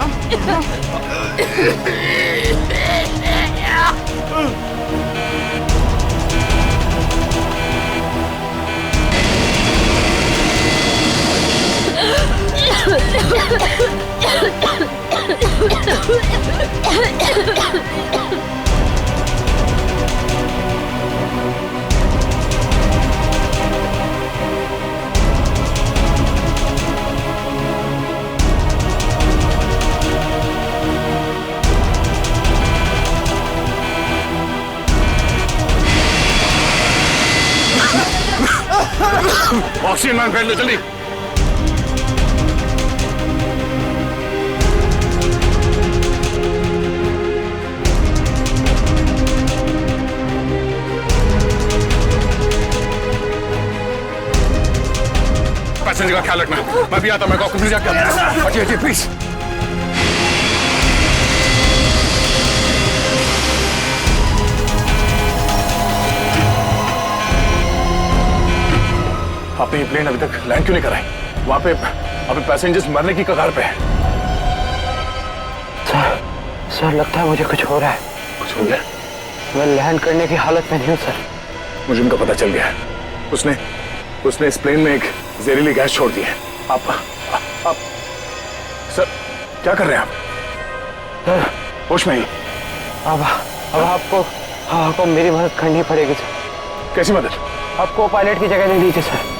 ऑक्सीजन मैन फैल लो जल्दी। पैसेंजर का ख्याल रखना। मैं भी आता, मैं ऑफिस जाकर हटिए प्लीज। आपने ये प्लेन अभी तक लैंड क्यों नहीं कराई? वहां पे पैसेंजर्स मरने की कगार पे हैं। सर लगता है मुझे कुछ हो रहा है। कुछ हो गया? मैं लैंड करने की हालत में नहीं हूँ सर। मुझे उनका पता चल गया है। उसने इस प्लेन में एक जहरीली गैस छोड़ दी है। आप सर क्या कर रहे हैं आप? सर होश में ही? अब आपको मेरी मदद करनी पड़ेगी सर। कैसी मदद? आपको पायलट की जगह ले लीजिए सर।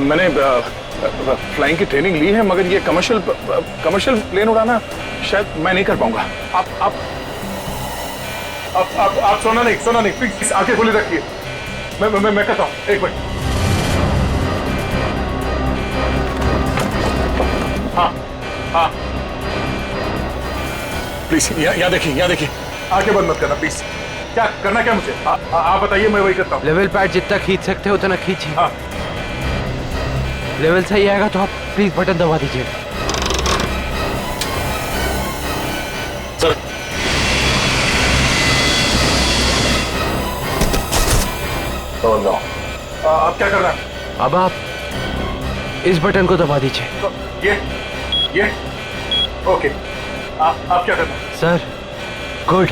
मैंने फ्लाइंग की ट्रेनिंग ली है, मगर ये कमर्शियल प्लेन उड़ाना शायद मैं नहीं कर पाऊंगा। आप सोना नहीं प्लीज आंखें खुली रखिए। मैं कहता हूँ, एक मिनट। हाँ प्लीज यहाँ देखिए आंखें बंद मत करना प्लीज। क्या करना क्या मुझे? आप बताइए, मैं वही करता हूँ। लेवल पैड जितना खींच सकते हो उतना खींचिए। हाँ। लेवल सही आएगा तो आप प्लीज बटन दबा दीजिए। Sir no. आप क्या कर रहे हैं? अब आप इस बटन को दबा दीजिए। ये ओके। आप क्या कर रहे हैं? सर गुड,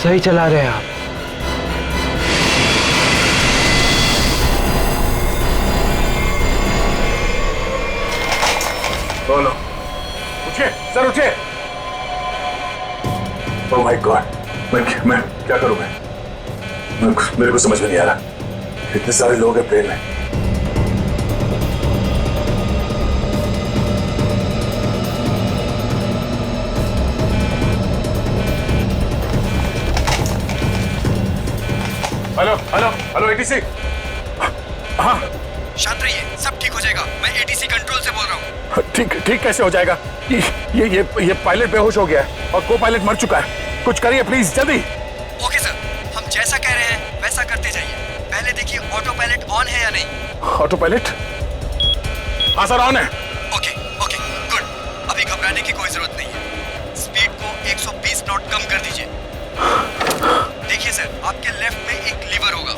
सही चला रहे हैं आप। बोलो, उठिए सर, उठिए। ओह माय गॉड, मैं क्या करूं? मेरे को समझ में नहीं आ रहा। इतने सारे लोग हैं प्लेन में। Hello ATC. हाँ शांत रहिए, सब ठीक हो जाएगा। मैं एटीसी कंट्रोल से बोल रहा हूँ। ठीक कैसे हो जाएगा? ये पायलट बेहोश हो गया है और को पायलट मर चुका है। कुछ करिए प्लीज, जल्दी। ओके सर, हम जैसा कह रहे हैं वैसा करते जाइए। पहले देखिए ऑटो पायलट ऑन है या नहीं। Auto pilot? हाँ सर, ऑन है। Okay good. अभी घबराने की कोई जरूरत नहीं है। स्पीड को 120 नॉट कम कर दीजिए। देखिए सर, आपके लेफ्ट में एक लीवर होगा।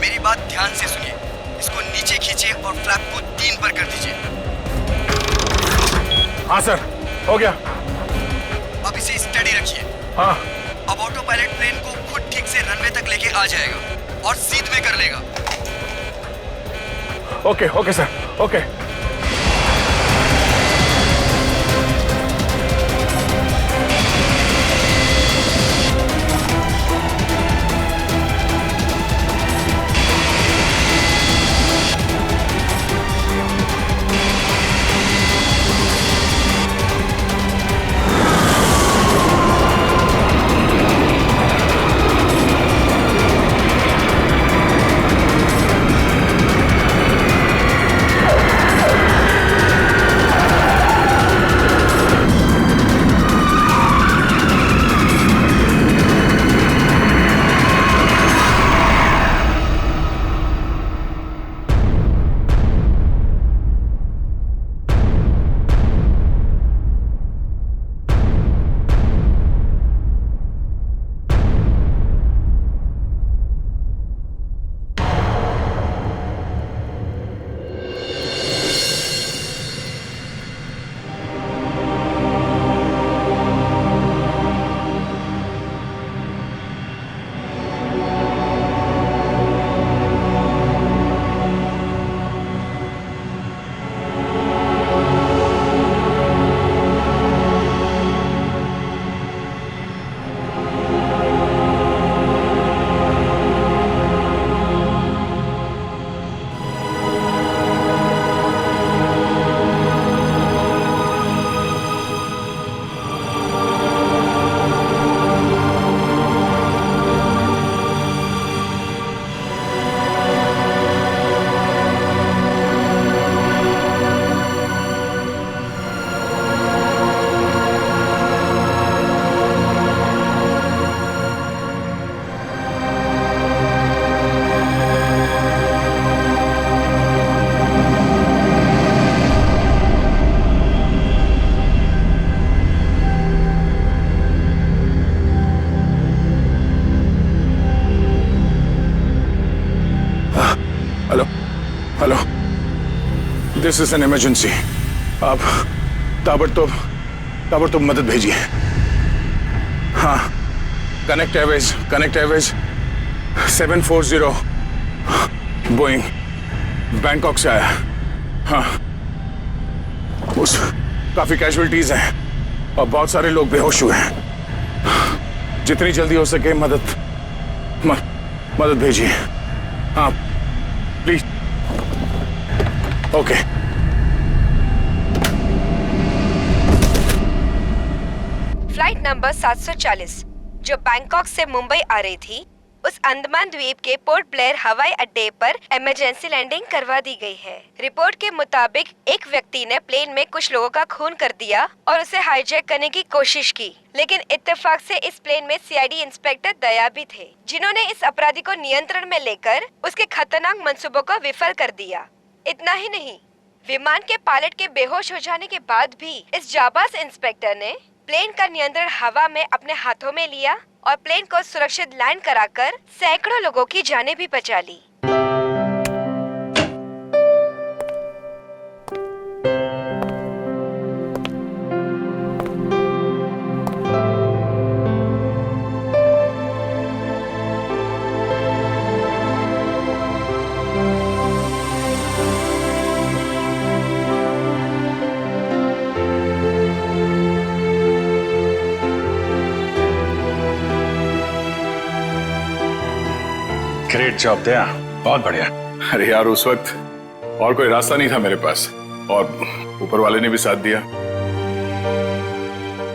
मेरी बात ध्यान से सुनिए। इसको नीचे खींचिए और फ्लैप को 3 पर कर दीजिए। हाँ सर, हो गया। अब इसे स्टडी रखिए। हाँ। अब ऑटो पायलट प्लेन को खुद ठीक से रनवे तक लेके आ जाएगा और सीध में कर लेगा। Okay sir, okay. This is an emergency. आप ताबड़तोड़ मदद भेजिए। हाँ, कनेक्ट एयरवेज 740 बोइंग बैंकॉक से आया। हाँ, काफी कैजुअलिटीज हैं और बहुत सारे लोग बेहोश हुए हैं। जितनी जल्दी हो सके मदद भेजिए। हाँ प्लीज। ओके। फ्लाइट नंबर 740 जो बैंकॉक से मुंबई आ रही थी, उस अंडमान द्वीप के पोर्ट ब्लेयर हवाई अड्डे पर इमरजेंसी लैंडिंग करवा दी गई है। रिपोर्ट के मुताबिक एक व्यक्ति ने प्लेन में कुछ लोगों का खून कर दिया और उसे हाईजैक करने की कोशिश की, लेकिन इत्तेफाक से इस प्लेन में सीआईडी इंस्पेक्टर दया भी थे, जिन्होंने इस अपराधी को नियंत्रण में लेकर उसके खतरनाक मंसूबों को विफल कर दिया। इतना ही नहीं, विमान के पायलट के बेहोश हो जाने के बाद भी इस जाबाज इंस्पेक्टर ने प्लेन का नियंत्रण हवा में अपने हाथों में लिया और प्लेन को सुरक्षित लैंड कराकर सैकड़ों लोगों की जानें भी बचा ली। ग्रेट जॉब दया, बहुत बढ़िया। अरे यार, उस वक्त और कोई रास्ता नहीं था मेरे पास और ऊपर वाले ने भी साथ दिया।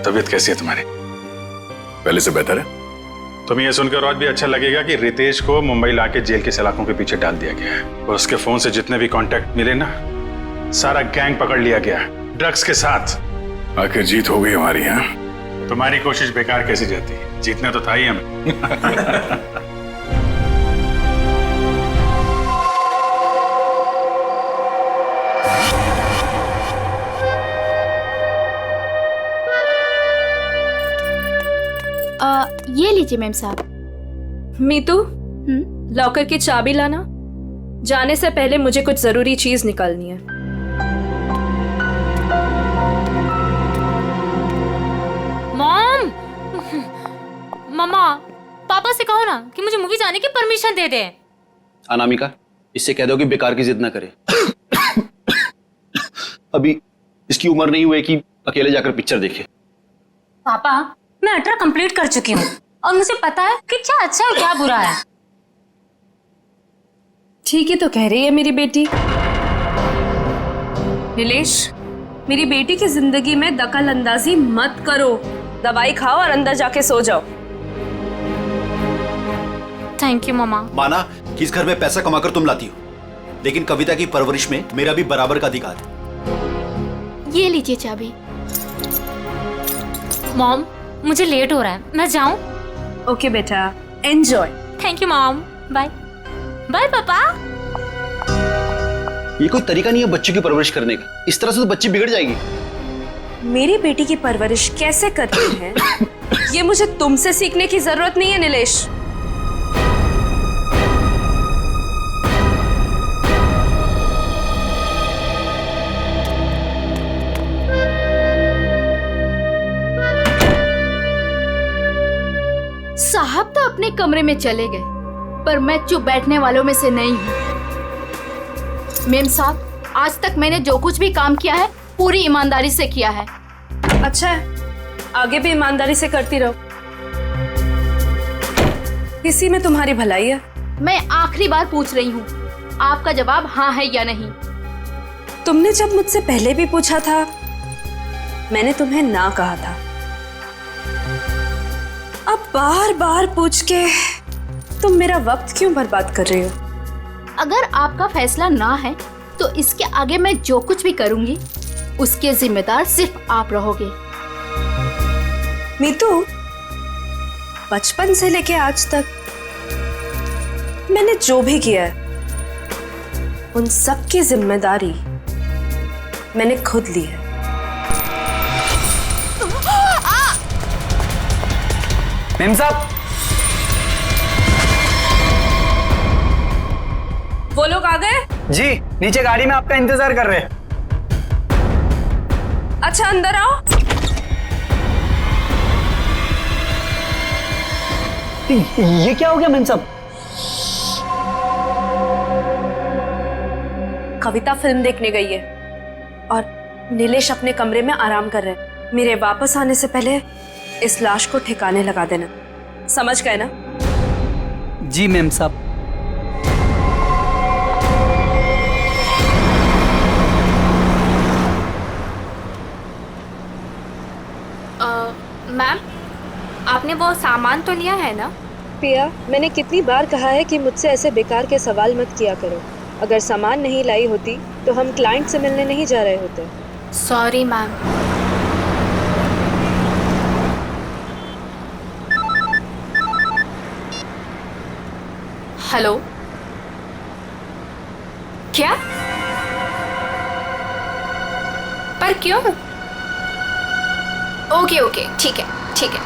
तबीयत कैसी है तुम्हारी? पहले से बेहतर है। तुम्हें यह सुनकर और भी अच्छा लगेगा कि रितेश को मुंबई लाके जेल के सलाखों के पीछे डाल दिया गया है और उसके फोन से जितने भी कॉन्टेक्ट मिले ना, सारा गैंग पकड़ लिया गया ड्रग्स के साथ। आखिर जीत हो गई हमारी। यहाँ तुम्हारी कोशिश बेकार कैसी जाती है? जीतना तो था ही हमें। ये लीजिए मैम साहब। मीतू, लॉकर की चाबी लाना। जाने से पहले मुझे कुछ जरूरी चीज निकालनी है। मॉम, मम्मा, पापा से कहो ना कि मुझे मूवी जाने की परमिशन दे दे। अनामिका, इससे कह दो कि बेकार की जिद ना करे। अभी इसकी उम्र नहीं हुई कि अकेले जाकर पिक्चर देखे। पापा, मैं 18 कंप्लीट कर चुकी हूँ और मुझे पता है कि क्या अच्छा है क्या बुरा है। ठीक ही तो कह रही है मेरी बेटी। नीलेश, मेरी बेटी की जिंदगी में दखल अंदाजी मत करो। दवाई खाओ और अंदर जाके सो जाओ। थैंक यू मामा। माना कि इस घर में पैसा कमाकर तुम लाती हो, लेकिन कविता की परवरिश में मेरा भी बराबर का अधिकार है। ये लीजिए चाबी। मॉम, मुझे लेट हो रहा है, मैं जाऊं? ओके बेटा, enjoy. Thank you mom. Bye bye पापा। ये कोई तरीका नहीं है बच्चे की परवरिश करने का। इस तरह से तो बच्ची बिगड़ जाएगी। मेरी बेटी की परवरिश कैसे करती है ये मुझे तुमसे सीखने की जरूरत नहीं है नीलेश। साहब तो अपने कमरे में चले गए, पर मैं चुप बैठने वालों में से नहीं हूँ। मेम साहब, आज तक मैंने जो कुछ भी काम किया है पूरी ईमानदारी से किया है। अच्छा है, आगे भी ईमानदारी से करती रहो। इसी में तुम्हारी भलाई है। मैं आखिरी बार पूछ रही हूँ, आपका जवाब हाँ है या नहीं। तुमने जब मुझसे पहले भी पूछा था, मैंने तुम्हें ना कहा था। अब बार बार पूछ के तुम मेरा वक्त क्यों बर्बाद कर रही हो? अगर आपका फैसला ना है तो इसके आगे मैं जो कुछ भी करूंगी उसके जिम्मेदार सिर्फ आप रहोगे। मीतू, बचपन से लेके आज तक मैंने जो भी किया है उन सब की जिम्मेदारी मैंने खुद ली है। मेम साहब, वो लोग आ गए? जी नीचे गाड़ी में आपका इंतजार कर रहे हैं। अच्छा अंदर आओ। ये क्या हो गया मेम साहब? कविता फिल्म देखने गई है और नीलेश अपने कमरे में आराम कर रहे हैं। मेरे वापस आने से पहले इस लाश को ठिकाने लगा देना, समझ गए ना? जी मेम साहब। मैम, आपने वो सामान तो लिया है ना? पिया, मैंने कितनी बार कहा है कि मुझसे ऐसे बेकार के सवाल मत किया करो। अगर सामान नहीं लाई होती तो हम क्लाइंट से मिलने नहीं जा रहे होते। Sorry ma'am. हेलो, क्या? पर क्यों? ओके ओके, ठीक है ठीक है।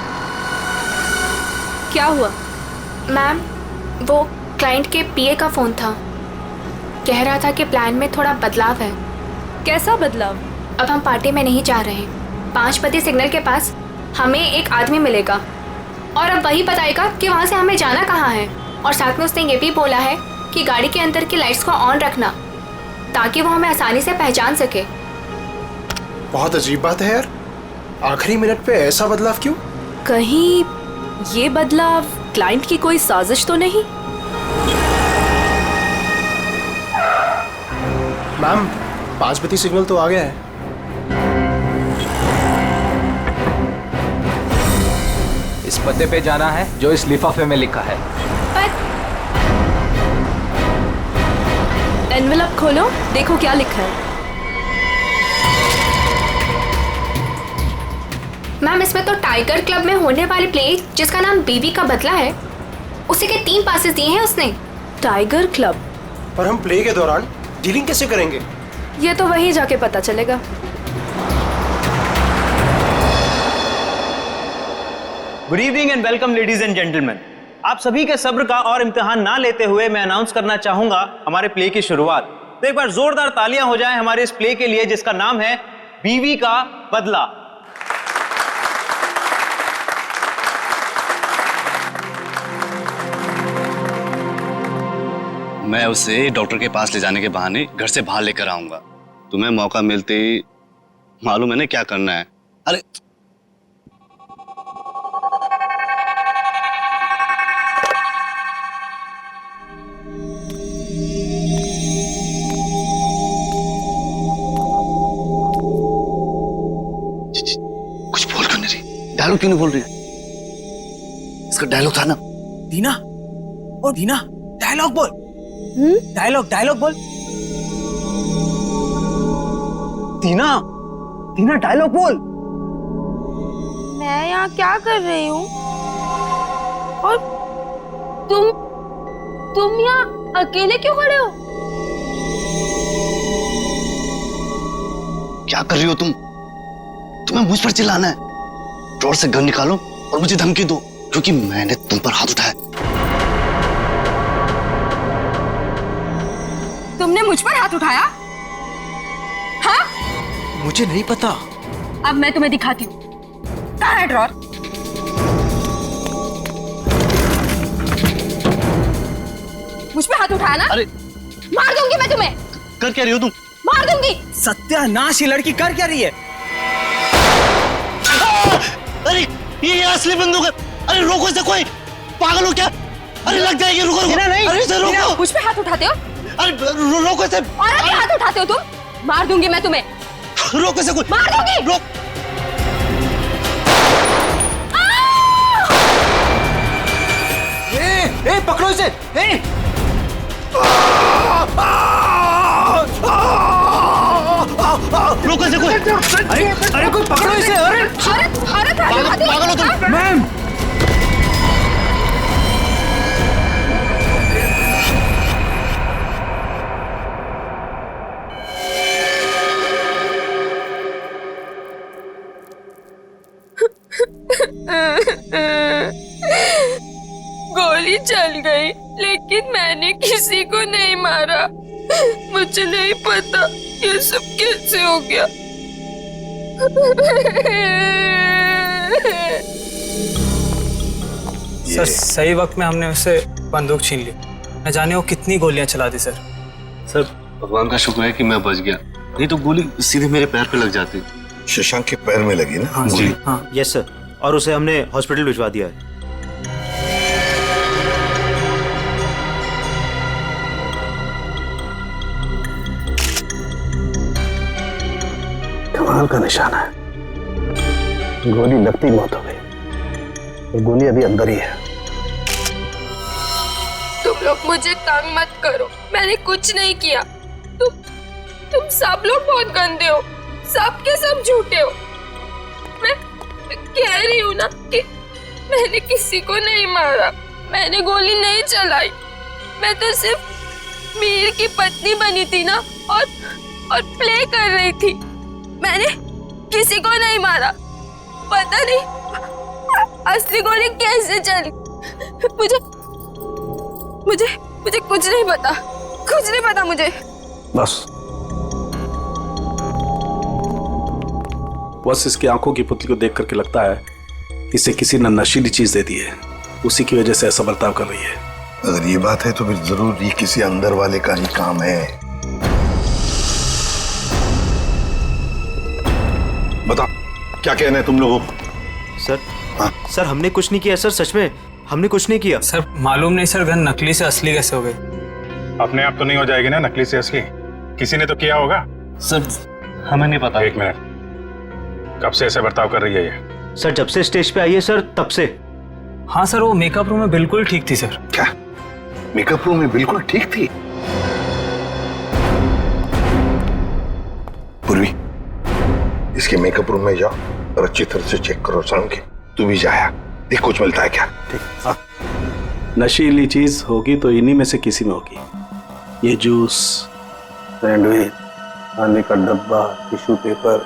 क्या हुआ? मैम, वो क्लाइंट के पीए का फोन था, कह रहा था कि प्लान में थोड़ा बदलाव है। कैसा बदलाव? अब हम पार्टी में नहीं जा रहे। 5 बजे सिग्नल के पास हमें एक आदमी मिलेगा और अब वही बताएगा कि वहाँ से हमें जाना कहाँ है। और साथ में उसने ये भी बोला है कि गाड़ी के अंदर की लाइट्स को ऑन रखना ताकि वो हमें आसानी से पहचान सके। बहुत अजीब बात है यार, आखिरी मिनट पे ऐसा बदलाव क्यों? कहीं ये बदलाव क्लाइंट की कोई साजिश तो नहीं? मैम, 5 बजे सिग्नल तो आ गया है। इस पते पे जाना है जो इस लिफाफे में लिखा है। एनवेलप खोलो, देखो क्या लिखा है। मैम, इसमें तो टाइगर क्लब में होने वाले प्ले जिसका नाम बीवी का बदला है, उसी के 3 पासेस दिए हैं उसने। Tiger club? पर हम प्ले के दौरान डीलिंग कैसे करेंगे? ये तो वहीं जाके पता चलेगा। Good evening and welcome ladies and gentleman. आप सभी के सब्र का और इम्तिहान ना लेते हुए मैं अनाउंस करना चाहूंगा हमारे प्ले की शुरुआत। तो एक बार जोरदार तालियां हो जाएं हमारे इस प्ले के लिए जिसका नाम है बीवी का बदला। मैं उसे डॉक्टर के पास ले जाने के बहाने घर से बाहर लेकर आऊंगा। तुम्हें मौका मिलते ही मालूम है ना क्या करना है। अरे कुछ बोल क्यों नहीं रही? डायलॉग क्यों नहीं बोल रही? इसका डायलॉग था ना। दीना, ओ दीना, डायलॉग बोल। डायलॉग डायलॉग बोल। दीना, दीना डायलॉग बोल। मैं यहाँ क्या कर रही हूँ और तुम यहाँ अकेले क्यों खड़े हो? क्या कर रही हो तुम? तुम्हें मुझ पर चिल्लाना है? ड्रॉर से गन निकालो और मुझे धमकी दो क्योंकि मैंने तुम पर हाथ उठाया। तुमने मुझ पर हाथ उठाया? हाँ? मुझे नहीं पता। अब मैं तुम्हें दिखाती हूँ। कहाँ है ड्रॉर? मुझ पे हाथ उठाया ना? अरे मार दूंगी मैं तुम्हें। कर क्या रही हो तुम? मार दूंगी। सत्यानाश, ये लड़की कर क्या रही है? अरे ये असली बंदूक है। अरे रोको इसे, कोई पागल हो क्या? अरे लग जाएगी, रुको रुको। नहीं, अरे इसे रोको। मुझ पे हाथ उठाते हो? अरे रोको इसे। और अभी हाथ उठाते हो तुम? मार दूंगी मैं तुम्हें। रोको इसे, कोई मार दूंगी। रोक। ए, पकड़ो इसे। ए! रोको इसे कोई। अरे कोई पकड़ो इसे। अरे पागल हो तुम? मैम, गोली चल गई लेकिन मैंने किसी को नहीं मारा। मुझे नहीं पता ये सब कैसे हो गया। सर सही वक्त में हमने उससे बंदूक छीन ली। न जाने वो कितनी गोलियां चला दी सर। सर भगवान का शुक्र है कि मैं बच गया, नहीं तो गोली सीधे मेरे पैर पे लग जाती। शशांक के पैर में लगी ना? हाँ जी। हाँ यस सर, और उसे हमने हॉस्पिटल भिजवा दिया है। कमाल का निशाना है, गोली लगती मौत हो गई और गोली अभी अंदर ही है। तुम लोग मुझे तंग मत करो, मैंने कुछ नहीं किया। तुम सब लोग बहुत गंदे हो, सब के सब झूठे हो। मैं कह रही हूँ ना कि मैंने किसी को नहीं मारा, मैंने गोली नहीं चलाई। मैं तो सिर्फ मीर की पत्नी बनी थी ना और प्ले कर रही थी। मैंने किसी को नहीं मारा। पता नहीं असली गोली कैसे चली। मुझे कुछ नहीं पता, कुछ नहीं पता मुझे। बस इसकी आंखों की पुतली को देख करके लगता है इसे किसी ने नशीली चीज दे दी है, उसी की वजह से ऐसा बर्ताव कर रही है। अगर ये बात है तो फिर जरूर ये किसी अंदर वाले का ही काम है। बता क्या कहना है तुम लोगों को? सर सर हमने कुछ नहीं किया सर, सच में हमने कुछ नहीं किया। सर मालूम नहीं सर, गन नकली से असली कैसे हो गई? अपने आप तो नहीं हो जाएगी ना नकली से असली, किसी ने तो किया होगा। सर हमें नहीं पता। एक मिनट, कब से ऐसे बर्ताव कर रही है ये? सर जब से स्टेज पे आई है सर तब से। हाँ सर, वो मेकअप रूम में बिल्कुल ठीक थी सर। क्या मेकअप रूम में बिल्कुल ठीक थी? पूर्वी इसके मेकअप रूम में जाओ और अच्छी तरह से चेक करो। शाम के तू भी जाया, देख कुछ मिलता है क्या। ठीक। नशीली चीज होगी तो इन्हीं में से किसी में होगी। ये जूस, सैंडविच, खाने का डब्बा, टिश्यू पेपर।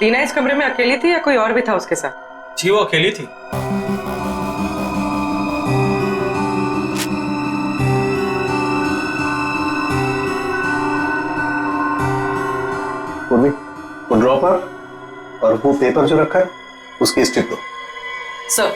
टीना इस कमरे में अकेली थी या कोई और भी था उसके साथ? जी वो अकेली थी। पूर्वी वो ड्रॉपर और वो पेपर जो रखा है उसकी स्ट्रिप दो। Sir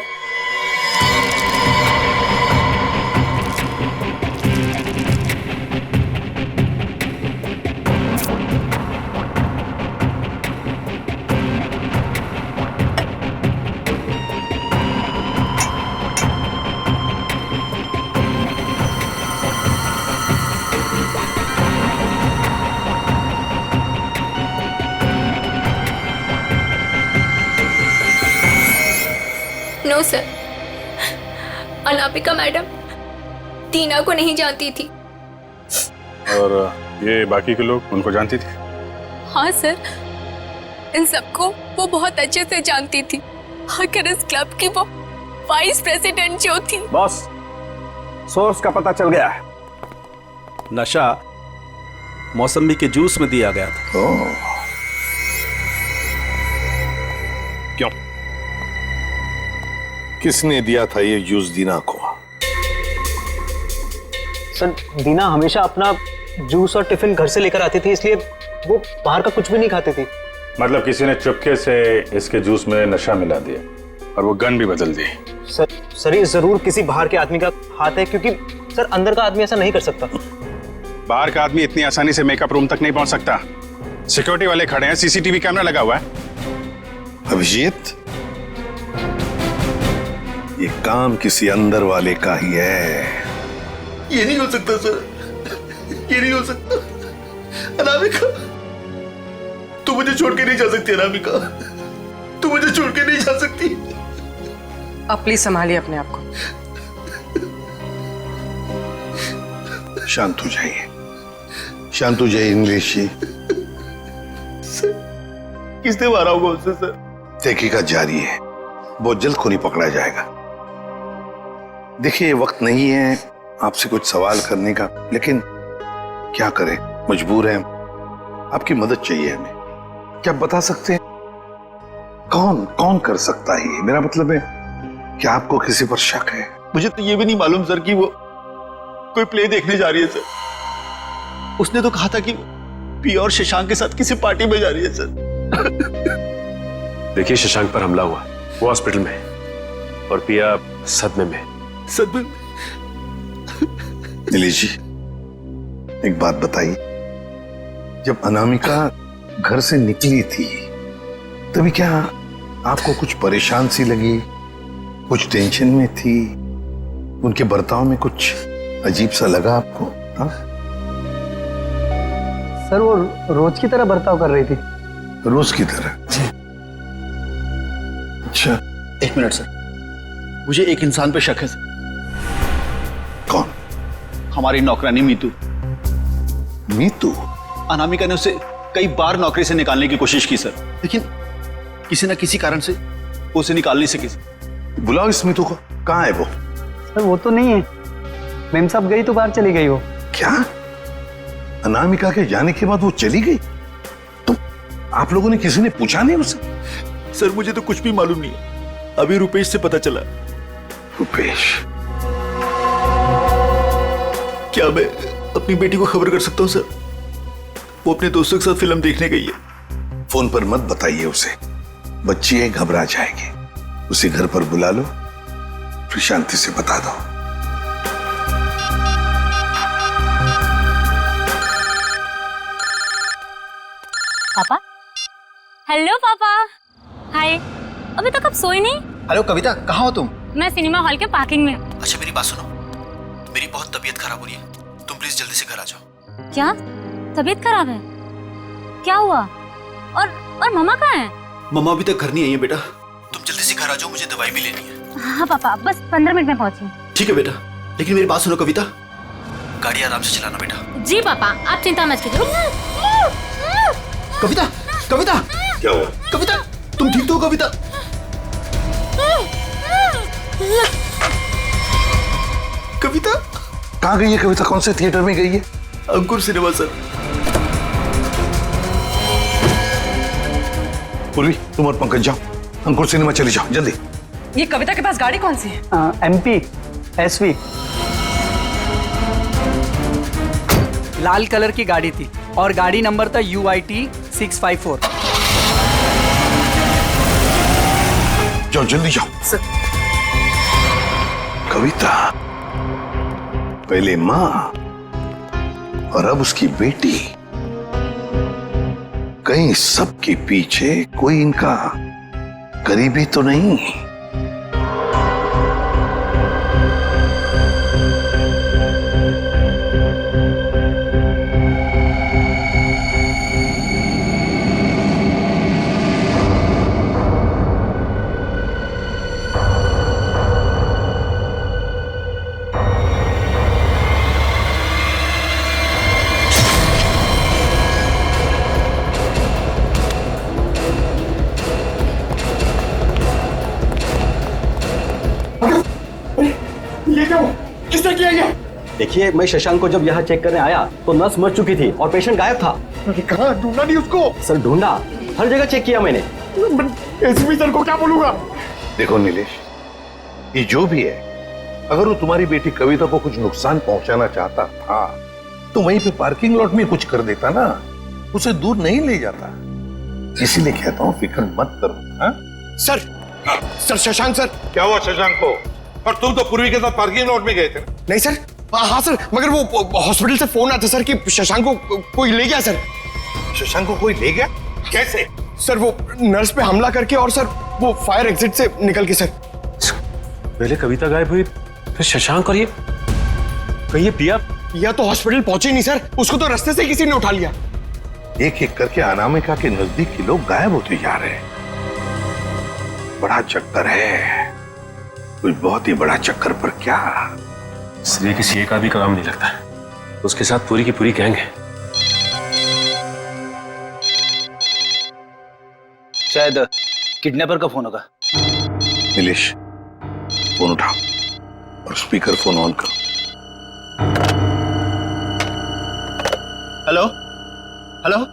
no sir, Anamika madam Tina को नहीं जानती थी। और ये बाकी के लोग उनको जानती थी? हाँ सर, इन सबको वो बहुत अच्छे से जानती थी। आखिर इस क्लब की वो वाइस प्रेसिडेंट जो थी। बॉस, सोर्स का पता चल गया है। नशा मौसमी के जूस में दिया गया था। क्यों? किसने दिया था ये जूस दीना को? सर दीना हमेशा अपना जूस और टिफिन घर से लेकर आती थी, इसलिए वो बाहर का कुछ भी नहीं खाती थी। मतलब किसी ने चुपके से इसके जूस में नशा मिला दिया और वो गन भी बदल दी। सर ये जरूर किसी बाहर के आदमी का हाथ है, क्योंकि सर अंदर का आदमी ऐसा नहीं कर सकता। बाहर का आदमी इतनी आसानी से मेकअप रूम तक नहीं पहुंच सकता। सिक्योरिटी वाले खड़े हैं, सीसीटीवी कैमरा लगा हुआ है। अभिजीत, ये काम किसी अंदर वाले का ही है। ये नहीं हो सकता सर, ये नहीं हो सकता। अनामिका, तू मुझे छोड़ के नहीं जा सकती। अनामिका, तू मुझे छोड़ के नहीं जा सकती। आप प्लीज संभालिए अपने आप को। शांत हो जाइए, शांत हो जाइए इंग्लिश जी। किसने मारा होगा उससे सर? तहकीकात जारी है, बहुत जल्द खूनी पकड़ा जाएगा। देखिए ये वक्त नहीं है आपसे कुछ सवाल करने का, लेकिन क्या करें, मजबूर हैं। आपकी मदद चाहिए हमें। क्या बता सकते हैं कौन कौन कर सकता है ये? मेरा मतलब है क्या आपको किसी पर शक है? मुझे तो ये भी नहीं मालूम सर कि वो कोई प्ले देखने जा रही है सर। उसने तो कहा था कि पी और शशांक के साथ किसी पार्टी में जा रही है सर। देखिए शशांक पर हमला हुआ, वो हॉस्पिटल में है और पिया सदमे में। सदमे? नीलेश जी, एक बात बताइए, जब अनामिका घर से निकली थी तभी क्या आपको कुछ परेशान सी लगी, कुछ टेंशन में थी, उनके बर्ताव में कुछ अजीब सा लगा आपको? हाँ सर वो रोज की तरह बर्ताव कर रही थी। रोज की तरह? अच्छा। एक मिनट सर, मुझे एक इंसान पे शक है सर। कौन? हमारी नौकरानी मीतू। मीतू? अनामिका ने उसे कई बार नौकरी से निकालने की कोशिश की सर, लेकिन किसी न किसी कारण से वो उसे निकाल नहीं सकी। बुलाओ इस मीतू को। कहाँ है वो? सर वो तो नहीं है, मेम साहब गई तो बाहर चली गई वो। क्या? अनामिका के जाने के बाद वो चली गई? तो आप लोगों ने किसी ने पूछा नहीं उससे? सर मुझे तो कुछ भी मालूम नहीं है, अभी रुपेश से पता चला। रुपेश? क्या मैं अपनी बेटी को खबर कर सकता हूँ सर? वो अपने दोस्तों के साथ फिल्म देखने गई है। फोन पर मत बताइए उसे, बच्ची है, घबरा जाएगी। उसे घर पर बुला लो, फिर शांति से बता दो। पापा? हेलो पापा। हाय। अभी तक आप सोए नहीं? हेलो कविता, कहाँ हो तुम? मैं सिनेमा हॉल के पार्किंग में। अच्छा मेरी बात सुनो, मेरी बहुत तबीयत खराब हो रही है, तुम प्लीज जल्दी से घर आ जाओ। क्या तबीयत खराब है? क्या हुआ? और मम्मा कहाँ है? मम्मा अभी तक घर नहीं आई है बेटा, तुम जल्दी से घर आ जाओ, मुझे दवाई भी लेनी है। हाँ पापा, बस 15 मिनट में पहुंची। ठीक है बेटा, लेकिन मेरी बात सुनो कविता, गाड़ी आराम से चलाना बेटा। जी पापा, आप चिंता मत कीजिए। कविता, कविता क्या हुआ? कविता तुम ठीक तो हो? कविता कविता कहाँ गई है कविता? कौन से थिएटर में गई है? अंकुर सिनेमा सर। पूर्वी, तुम और पंकज जाओ, अंकुर सिनेमा चली जाओ जल्दी। ये कविता के पास गाड़ी कौन सी है? MP SV। लाल कलर की गाड़ी थी और गाड़ी नंबर था UIT 654। जाओ जल्दी जाओ। कविता, पहले माँ और अब उसकी बेटी, कहीं सबके पीछे कोई इनका करीबी तो नहीं? किसने किया ये? देखिए, मैं शशांक को जब यहाँ चेक करने आया तो नर्स मर चुकी थी और पेशेंट गायब था। कहाँ ढूंढा नहीं उसको? सर ढूंढा, हर जगह चेक किया मैंने। एसपी सर को क्या बोलूंगा? देखो नीलेश, ये जो भी है, अगर वो तुम्हारी बेटी कविता को कुछ नुकसान पहुंचाना चाहता था तो वहीं पे पार्किंग लॉट में कुछ कर देता ना, उसे दूर नहीं ले जाता। इसीलिए कहता हूँ फिक्र मत करो। हाँ? Sir Shashank sir. क्या हुआ शशांक को? और तुम तो पूर्वी के साथ पार्किंग लॉट में गए थे। नहीं सर। हाँ सर, मगर वो हॉस्पिटल से फोन आता सर कि शशांक को कोई ले गया सर। शशांक को कोई ले गया? कैसे? सर वो नर्स पे हमला करके और सर वो फायर एग्जिट से निकल के। सर पहले कविता गायब हुई, फिर शशांक, और ये कहीं पिया तो हॉस्पिटल पहुंचे नहीं सर, उसको तो रास्ते से किसी ने उठा लिया। एक एक करके अनामिका के नजदीक के लोग गायब होते जा रहे हैं। बड़ा चक्कर है, कुछ बहुत ही बड़ा चक्कर। पर क्या इसलिए किसी एक आदमी का काम नहीं लगता, उसके साथ पूरी की पूरी गैंग है। शायद किडनैपर का फोन होगा। नीलेश, फोन उठाओ और स्पीकर फोन ऑन करो। Hello hello.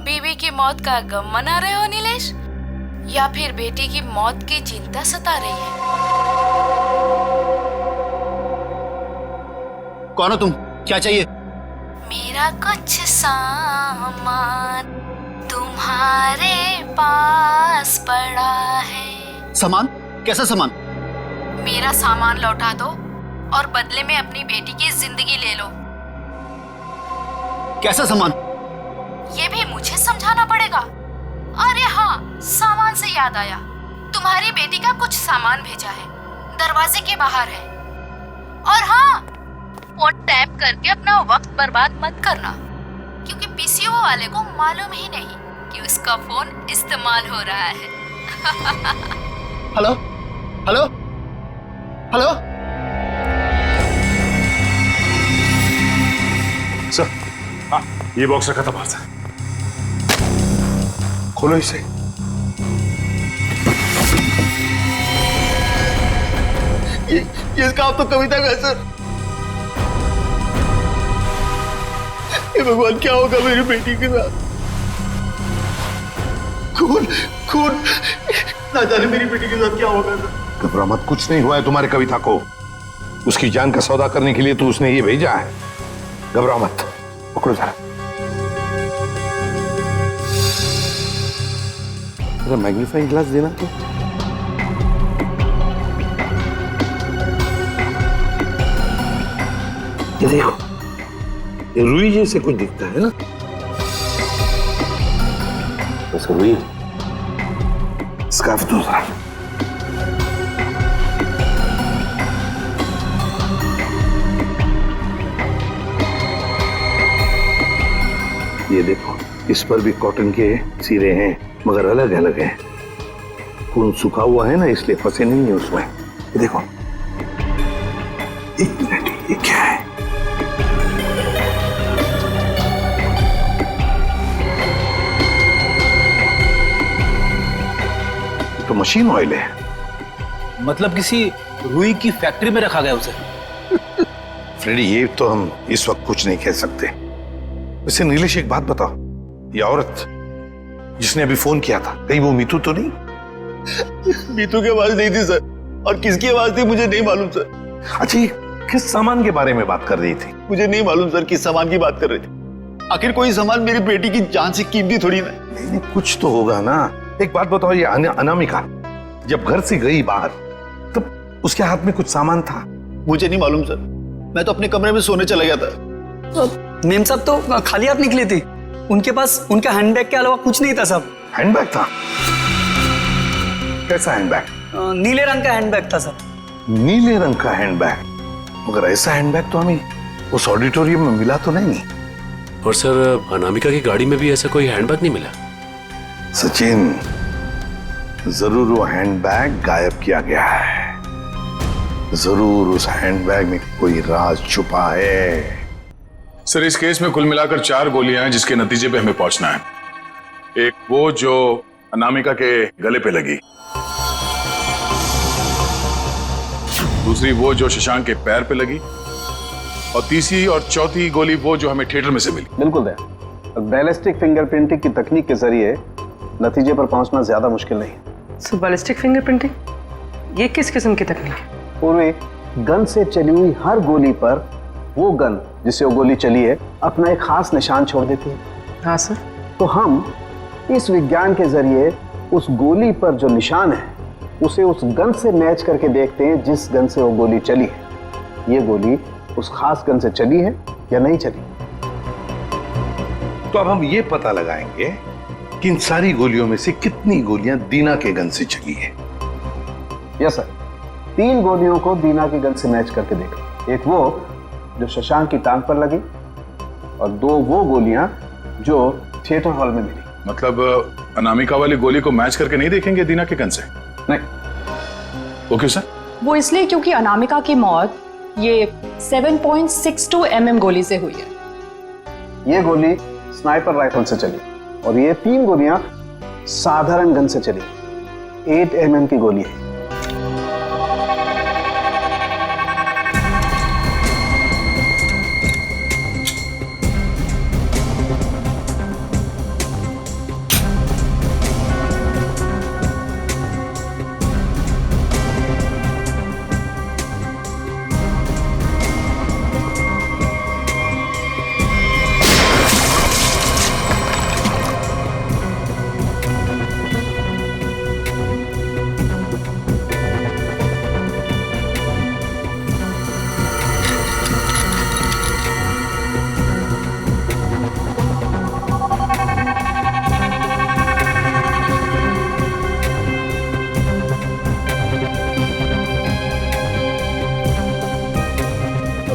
बीवी की मौत का गम मना रहे हो नीलेश, या फिर बेटी की मौत की चिंता सता रही है? कौन हो तुम? क्या चाहिए? मेरा कुछ सामान तुम्हारे पास पास पड़ा है। सामान? कैसा सामान? मेरा सामान लौटा दो और बदले में अपनी बेटी की जिंदगी ले लो। कैसा सामान? ये भी मुझे समझाना पड़ेगा? अरे हाँ, सामान से याद आया, तुम्हारी बेटी का कुछ सामान भेजा है, दरवाजे के बाहर है। और हाँ, फोन टैप करके अपना वक्त बर्बाद मत करना, क्योंकि पीसीओ वाले को मालूम ही नहीं कि उसका फोन इस्तेमाल हो रहा है। Hello hello hello. सर, हाँ, ये बॉक्स रखा था बाहर से। खोलो इसे। ये इसका आप तो कविता का है सर। ये भगवान, क्या होगा मेरी बेटी के साथ? खून खून, ना जाने मेरी बेटी के साथ क्या होगा सर। घबरा मत, कुछ नहीं हुआ है तुम्हारे कविता को। उसकी जान का सौदा करने के लिए तो उसने ये भेजा है। घबरा मत, पकड़ो जरा। मैग्नीफाइंग ग्लास देना तो। ये देखो, ये रुई जैसे कुछ दिखता है ना? वैसे रुई। स्कार्फ दूसरा। ये देखो, इस पर भी कॉटन के सिरे हैं, मगर अलग अलग हैं। खून सूखा हुआ है ना, इसलिए फंसे नहीं है उसमें। ये देखो, एक मिनट, ये क्या है? तो मशीन ऑयल है। मतलब किसी रुई की फैक्ट्री में रखा गया उसे? फ्रेडी, ये तो हम इस वक्त कुछ नहीं कह सकते। वैसे नीलेश, एक बात बताओ, ये औरत जिसने अभी फोन किया था, कहीं वो मीतू तो नहीं? मीतू की आवाज नहीं थी सर, और किसकी आवाज थी मुझे नहीं मालूम सर। अच्छा, ये किस सामान के बारे में बात कर रही थी? मुझे नहीं मालूम सर किस सामान की बात कर रही थी। आखिर कोई सामान मेरी बेटी की जान से कीमती थोड़ी ना। नहीं, कुछ तो होगा ना। एक बात बताओ, ये अनामिका जब घर से गई बाहर, तब उसके हाथ में कुछ सामान था? मुझे नहीं मालूम सर, मैं तो अपने कमरे में सोने चला गया था। मेम साहब तो खाली हाथ निकली थी, उनके पास उनका हैंडबैग के अलावा कुछ नहीं था साहब। हैंडबैग था? कैसा हैंडबैग? नीले रंग का हैंडबैग था सर। नीले रंग का हैंडबैग? मगर ऐसा हैंडबैग तो हमें उस ऑडिटोरियम में मिला तो नहीं। और सर, अनामिका की गाड़ी में भी ऐसा कोई हैंडबैग नहीं मिला। सचिन, जरूर वो हैंडबैग गायब किया गया है। जरूर उस हैंडबैग में कोई राज छुपा है। सर, इस केस में कुल मिलाकर 4 गोलियां हैं जिसके नतीजे पे हमें पहुंचना है। एक वो जो अनामिका के गले पे लगी, दूसरी वो जो शशांक के पैर पे लगी, और तीसरी और चौथी गोली वो जो हमें थिएटर में से मिली। बिल्कुल दया, बैलिस्टिक फिंगरप्रिंटिंग की तकनीक के जरिए नतीजे पर पहुंचना ज्यादा मुश्किल नहीं है। सो बैलिस्टिक फिंगरप्रिंटिंग, ये किस किस्म की तकनीक है? पूरे गन से चली हुई हर गोली पर वो गन जिससे वो गोली चली है अपना एक खास निशान छोड़ देती है। हाँ सर। तो हम इस विज्ञान के जरिए उस गोली पर जो निशान है उसे उस गन से मैच करके देखते हैं जिस गन से वो गोली चली है। ये गोली उस खास गन से चली है या नहीं चली। तो अब हम ये पता लगाएंगे कि इन सारी गोलियों में से कितनी गोलियां दीना के गन से चली है। यस सर, 3 गोलियों को दीना की गन से मैच करके देखो। एक वो जो शशांक की टांग पर लगी, और 2 वो गोलियां जो थिएटर हॉल में मिली। मतलब अनामिका वाली गोली को मैच करके नहीं देखेंगे दीना के गन से? नहीं। वो क्यों सर? वो इसलिए क्योंकि अनामिका की मौत ये 7.62 mm गोली से हुई है। ये गोली स्नाइपर राइफल से चली, और ये 3 गोलियां साधारण गन से चली। 8 mm की गोली है।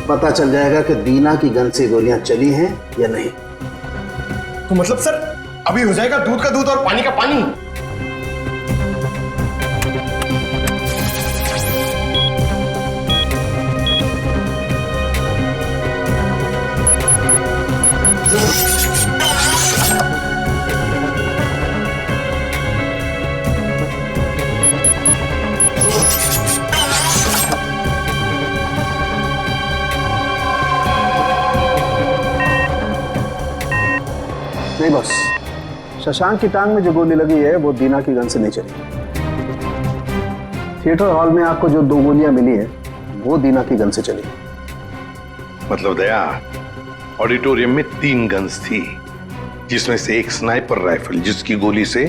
पता चल जाएगा कि दीना की गन से गोलियां चली हैं या नहीं। तो मतलब सर अभी हो जाएगा दूध का दूध और पानी का पानी। नहीं बॉस, शशांक की टांग में जो गोली लगी है वो दीना की गन से नहीं चली। थिएटर हॉल में आपको जो 2 गोलियां मिली है वो दीना की गन से चली। मतलब दया, ऑडिटोरियम में 3 गन्स थी, जिसमें से एक स्नाइपर राइफल जिसकी गोली से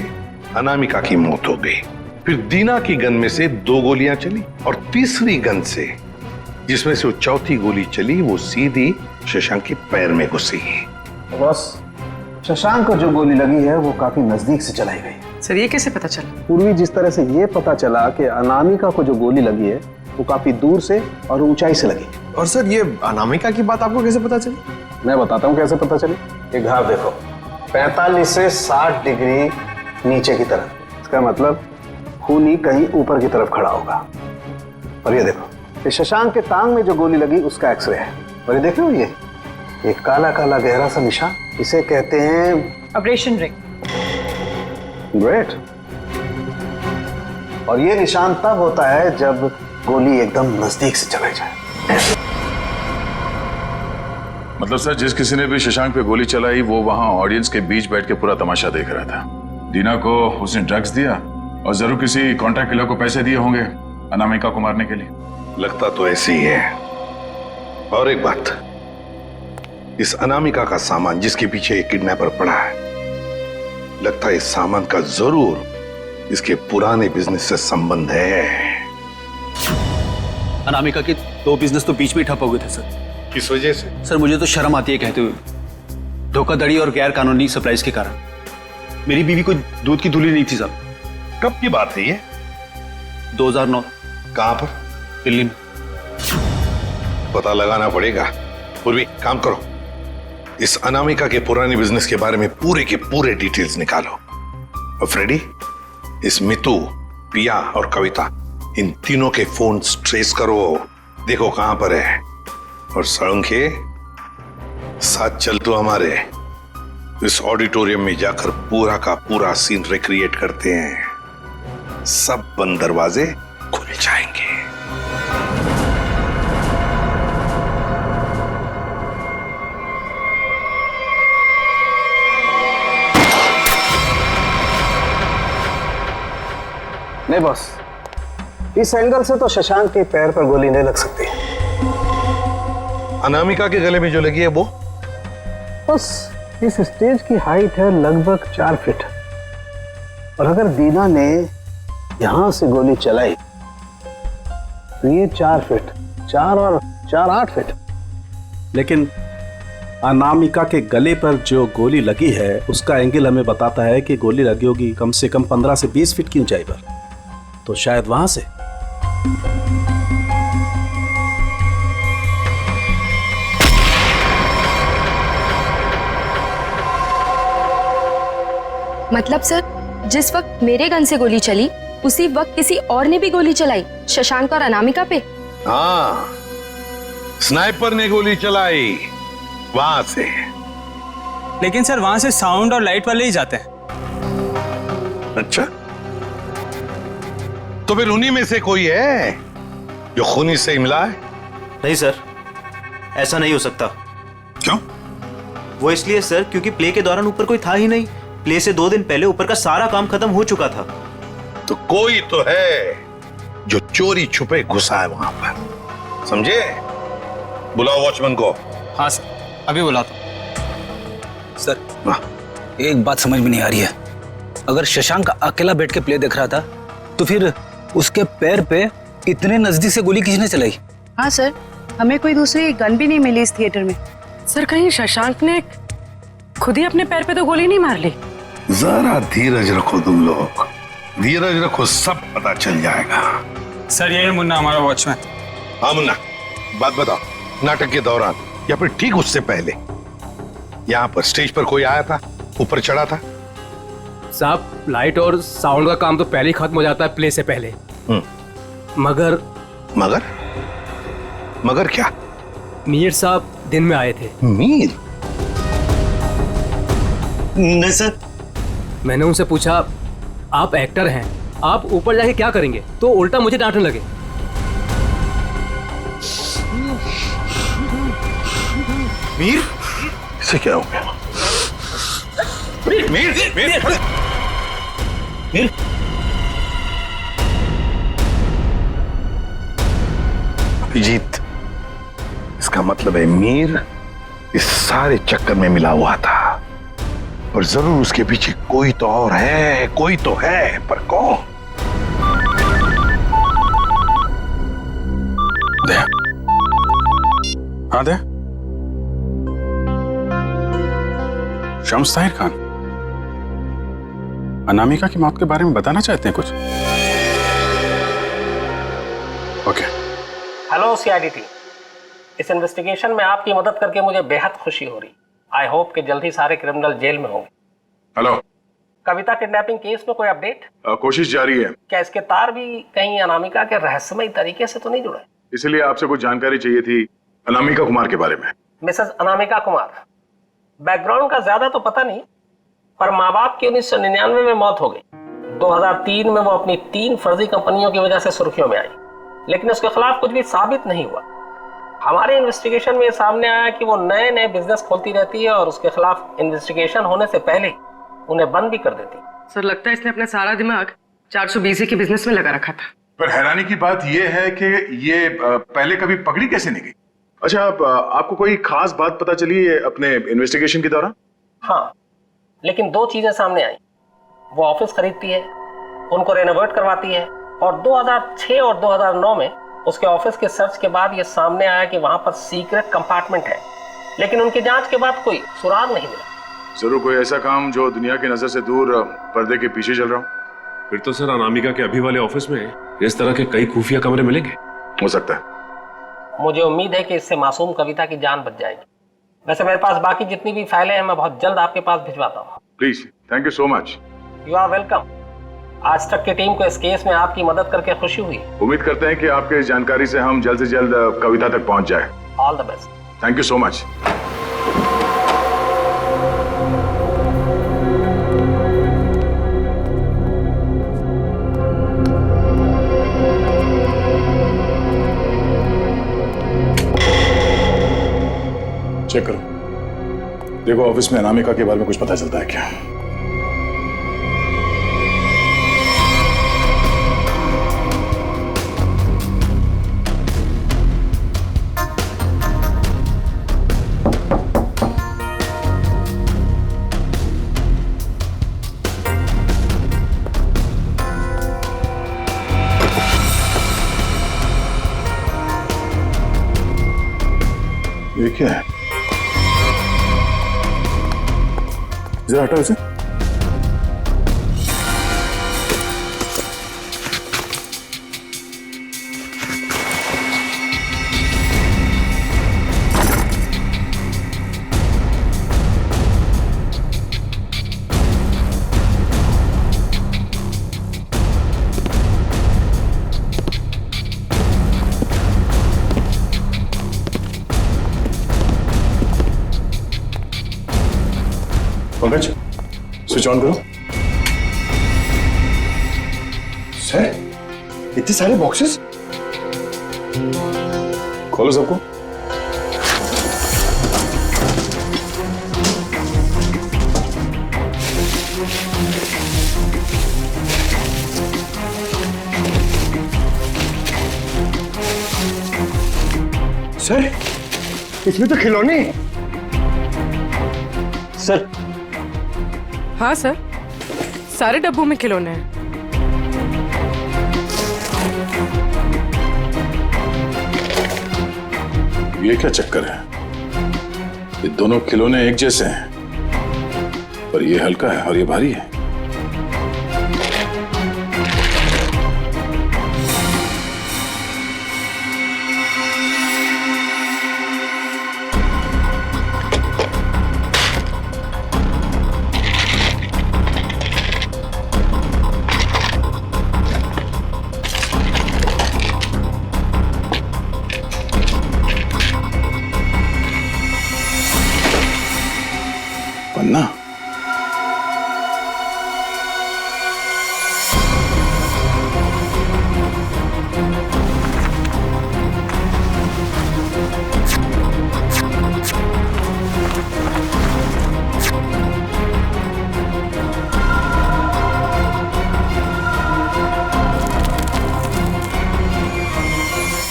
अनामिका की मौत हो गई। फिर दीना की गन में से 2 गोलियां चली और तीसरी गन से जिसमें से वो चौथी गोली चली वो सीधी शशांक के पैर में घुसी। बॉस, शशांक को जो गोली लगी है वो काफी नजदीक से चलाई गई। सर ये कैसे पता चला? पूर्वी, जिस तरह से ये पता चला कि अनामिका को जो गोली लगी है वो काफी दूर से और ऊंचाई से लगी। और सर ये अनामिका की बात आपको कैसे पता चली? मैं बताता हूँ कैसे पता चली। ये घाव देखो, 45 से 60 डिग्री नीचे की तरफ। इसका मतलब खूनी कहीं ऊपर की तरफ खड़ा होगा। और ये देखो, ये शशांक के टांग में जो गोली लगी उसका एक्सरे है। और ये देख रहे हो, ये काला काला गहरा सा निशान, इसे कहते हैं ऑपरेशन रिंग। ग्रेट। और ये निशान तब होता है जब गोली एकदम नजदीक से चलाई जाए। मतलब सर, जिस किसी ने भी शशांक पे गोली चलाई वो वहां ऑडियंस के बीच बैठ के पूरा तमाशा देख रहा था। दीना को उसने ड्रग्स दिया और जरूर किसी कॉन्ट्रैक्ट किलर को पैसे दिए होंगे अनामिका को मारने के लिए। लगता तो ऐसे ही है। और एक बात, इस अनामिका का सामान जिसके पीछे एक किडनैपर पड़ा है, लगता है इस सामान का जरूर इसके पुराने बिजनेस से संबंध है। अनामिका के 2 बिजनेस तो बीच में ठप हो गए थे सर। किस वजह से? सर मुझे तो शर्म आती है कहते हुए, धोखाधड़ी और गैर कानूनी सप्लाईज के कारण। मेरी बीवी को दूध की धुली नहीं थी साहब। कब की बात है ये? 2009। कहां पर? दिल्ली में। पता लगाना पड़ेगा। पूर्वी, काम करो, इस अनामिका के पुराने बिजनेस के बारे में पूरे के पूरे डिटेल्स निकालो। और फ्रेडी, इस मितू, पिया और कविता, इन तीनों के फोन ट्रेस करो, देखो कहां पर है। और सड़ंखे, साथ चल तो हमारे इस ऑडिटोरियम में जाकर पूरा का पूरा सीन रिक्रिएट करते हैं। सब बंद दरवाजे खुल जाएंगे। नहीं बॉस, इस एंगल से तो शशांक के पैर पर गोली नहीं लग सकती। अनामिका के गले में जो लगी है वो? बस इस स्टेज की हाइट है लगभग 4 फीट। और अगर दीना ने यहां से गोली चलाई तो ये 4 फीट, 4 और 4 8 फीट। लेकिन अनामिका के गले पर जो गोली लगी है उसका एंगल हमें बताता है कि गोली लगी होगी कम से कम 15 से 20 फीट की ऊंचाई पर। तो शायद वहां से। मतलब सर, जिस वक्त मेरे गन से गोली चली उसी वक्त किसी और ने भी गोली चलाई शशांक और अनामिका पे? हाँ, स्नाइपर ने गोली चलाई वहां से। लेकिन सर वहां से साउंड और लाइट वाले ही जाते हैं। अच्छा, तो फिर उन्हीं में से कोई है जो खूनी से इमला है? नहीं सर, ऐसा नहीं हो सकता। क्यों? वो इसलिए सर क्योंकि प्ले के दौरान ऊपर कोई था ही नहीं। प्ले से 2 दिन पहले ऊपर का सारा काम खत्म हो चुका था। तो कोई तो है जो चोरी छुपे घुसा है वहां पर, समझे? बुलाओ वॉचमैन को। हाँ सर, अभी बुलाता हूं। सर, एक बात समझ में नहीं आ रही है। अगर शशांक अकेला बैठ के प्ले देख रहा था तो फिर उसके पैर पे इतने नजदीक से गोली किसने चलाई? हाँ सर, हमें कोई दूसरी गन भी नहीं मिली इस थिएटर में। सर कहीं शशांक ने खुद ही अपने पैर पे तो गोली नहीं मार ली? जरा धीरज रखो तुम लोग, धीरज रखो, सब पता चल जाएगा। सर ये है मुन्ना, हमारा वॉचमैन। हाँ मुन्ना, बात बताओ। नाटक के दौरान या फिर ठीक उससे पहले यहाँ पर स्टेज पर कोई आया था, ऊपर चढ़ा था? साहब लाइट और साउंड का काम तो पहले ही खत्म हो जाता है प्ले से पहले। मगर मगर मगर क्या? मीर साहब दिन में आए थे। मीर? नहीं सर। मैंने उनसे पूछा आप एक्टर हैं, आप ऊपर जाके क्या करेंगे, तो उल्टा मुझे डांटने लगे। मीर? इसे क्या हो गया? मीर मीर मीर मीर अभिजीत, इसका मतलब है मीर इस सारे चक्कर में मिला हुआ था, और जरूर उसके पीछे कोई तो और है, कोई तो है, पर कौन? दया। हाँ दया। शम्स ताहिर खान, अनामिका की मौत के बारे में बताना चाहते हैं कुछ? ओके। हेलो सीआईडी टीम, इस इन्वेस्टिगेशन में आपकी मदद करके मुझे बेहद खुशी हो रही। आई होप कि जल्द ही सारे क्रिमिनल जेल में होंगे। हेलो। कविता किडनैपिंग केस में कोई अपडेट? कोशिश जारी है। क्या इसके तार भी कहीं अनामिका के रहस्यमय तरीके से तो नहीं जुड़े? इसलिए आपसे कुछ जानकारी चाहिए थी अनामिका कुमार के बारे में। मिसेस अनामिका कुमार, बैकग्राउंड का ज्यादा तो पता नहीं, पर माँ बाप की 1999 में मौत हो गई। 2003 में वो अपनी 3 फर्जी कंपनियों की वजह से सुर्खियों में आई, लेकिन उसके खिलाफ कुछ भी साबित नहीं हुआ। हमारे इन्वेस्टिगेशन में ये सामने आया कि वो नए नए बिजनेस खोलती रहती है और उसके खिलाफ इन्वेस्टिगेशन होने से पहले उन्हें बंद भी कर देती। सर लगता है इसने अपना सारा दिमाग 420 के बिजनेस में लगा रखा था। पर हैरानी की बात यह है कि ये पहले कभी पकड़ी कैसे नहीं गई? अच्छा, आपको कोई खास बात पता चली है अपने इन्वेस्टिगेशन के दौरान? हाँ, लेकिन 2 चीजें सामने आई। वो ऑफिस खरीदती है, उनको रेनोवेट करवाती है, और 2006 और 2009 में उसके ऑफिस के सर्च के बाद ये सामने आया कि वहां पर सीक्रेट कंपार्टमेंट है, लेकिन उनकी जांच के बाद कोई सुराग नहीं मिला। जरूर कोई ऐसा काम जो दुनिया की नजर से दूर पर्दे के पीछे चल रहा हो। फिर तो सर अनामिका के अभी वाले ऑफिस में इस तरह के कई खुफिया कमरे मिलेंगे। हो सकता है। मुझे उम्मीद है कि इससे मासूम कविता की जान बच जाएगी। वैसे मेरे पास बाकी जितनी भी फाइलें हैं मैं बहुत जल्द आपके पास भिजवाता हूँ। Please, thank you so much. You are welcome. आज तक की टीम को इस केस में आपकी मदद करके खुशी हुई। उम्मीद करते हैं कि आपके इस जानकारी से हम जल्द से जल्द कविता तक पहुंच जाए। All the best. Thank you so much. Check करो, देखो ऑफिस में अनामिका के बारे में कुछ पता चलता है क्या? ये क्या है? जरा हटाओ इसे। पंकज, स्विच ऑन करो। सर, इतने सारे बॉक्सेस? खोलो सबको। सर, इसमें तो खिलौने। सर। हाँ सर, सारे डब्बों में खिलौने हैं। ये क्या चक्कर है? ये दोनों खिलौने एक जैसे हैं, पर ये हल्का है और ये भारी है।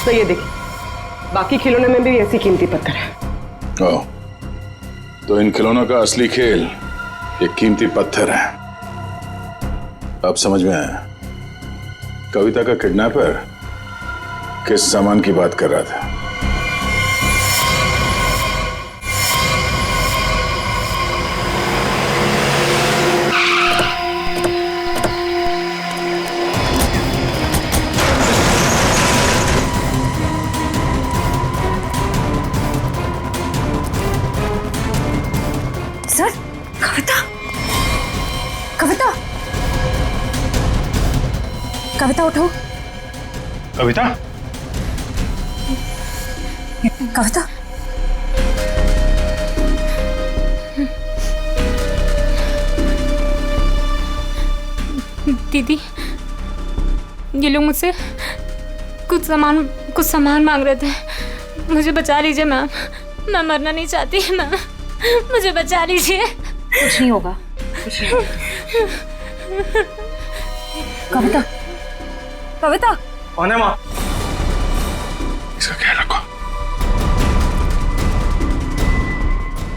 तो ये देखिए, बाकी खिलौने में भी ऐसी कीमती पत्थर है। ओह, तो इन खिलौनों का असली खेल ये कीमती पत्थर है। अब समझ में आया कविता का किडनैपर किस सामान की बात कर रहा था। सर, कविता, कविता, कविता उठो। कविता, कविता, दीदी, ये लोग मुझसे कुछ सामान मांग रहे थे। मुझे बचा लीजिए मैम, मैं मरना नहीं चाहती मैम, मुझे बचा लीजिए। कुछ नहीं होगा, कुछ नहीं होगा। कविता, कविता, कौन है माँ? इसका ख्याल रखो।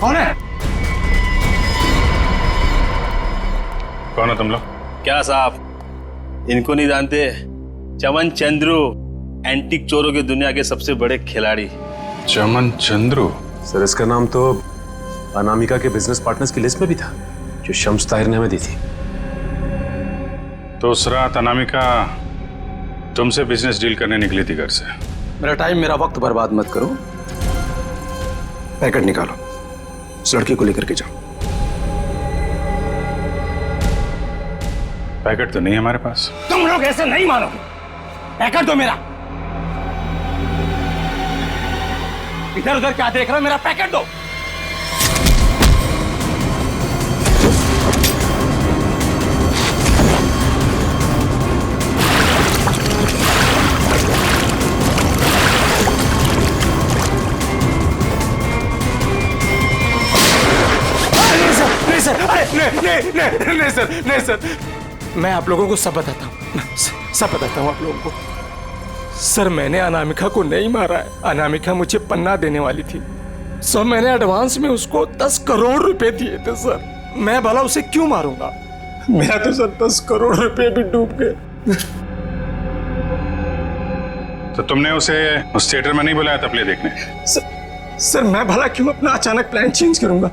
कौन है? कौन हो तुम लोग? क्या साहब, इनको नहीं जानते? चमन चंद्रू, एंटीक चोरों की दुनिया के सबसे बड़े खिलाड़ी। चमन चंद्रू? सर, इसका नाम तो अनामिका के बिजनेस पार्टनर्स की लिस्ट में भी था, जो शम्स ताहिर ने हमें दी थी। तो उस रात अनामिका तुमसे बिजनेस डील करने निकली थी घर से। मेरा टाइम, मेरा वक्त बर्बाद मत करो। पैकेट निकालो, इस लड़के को लेकर के जाओ। पैकेट तो नहीं है हमारे पास। तुम लोग ऐसे नहीं मानोगे। पैकेट दो मेरा। इधर उधर क्या देख रहे हो? मेरा पैकेट दो। नहीं सर, मैं आप लोगों को सब बताता हूँ आप लोगों को। सर, मैंने अनामिका को नहीं मारा है। अनामिका मुझे पन्ना देने वाली थी। सर, मैंने एडवांस में उसको 10 करोड़ रुपए दिए थे सर। मैं भला उसे क्यों मारूंगा? मेरा तो सर 10 करोड़ रुपए भी डूब गए। तो तुमने उसे उस थिएटर में नहीं बुलाया था प्ले देखने? सर, मैं भला क्यों अपना अचानक प्लान चेंज करूंगा?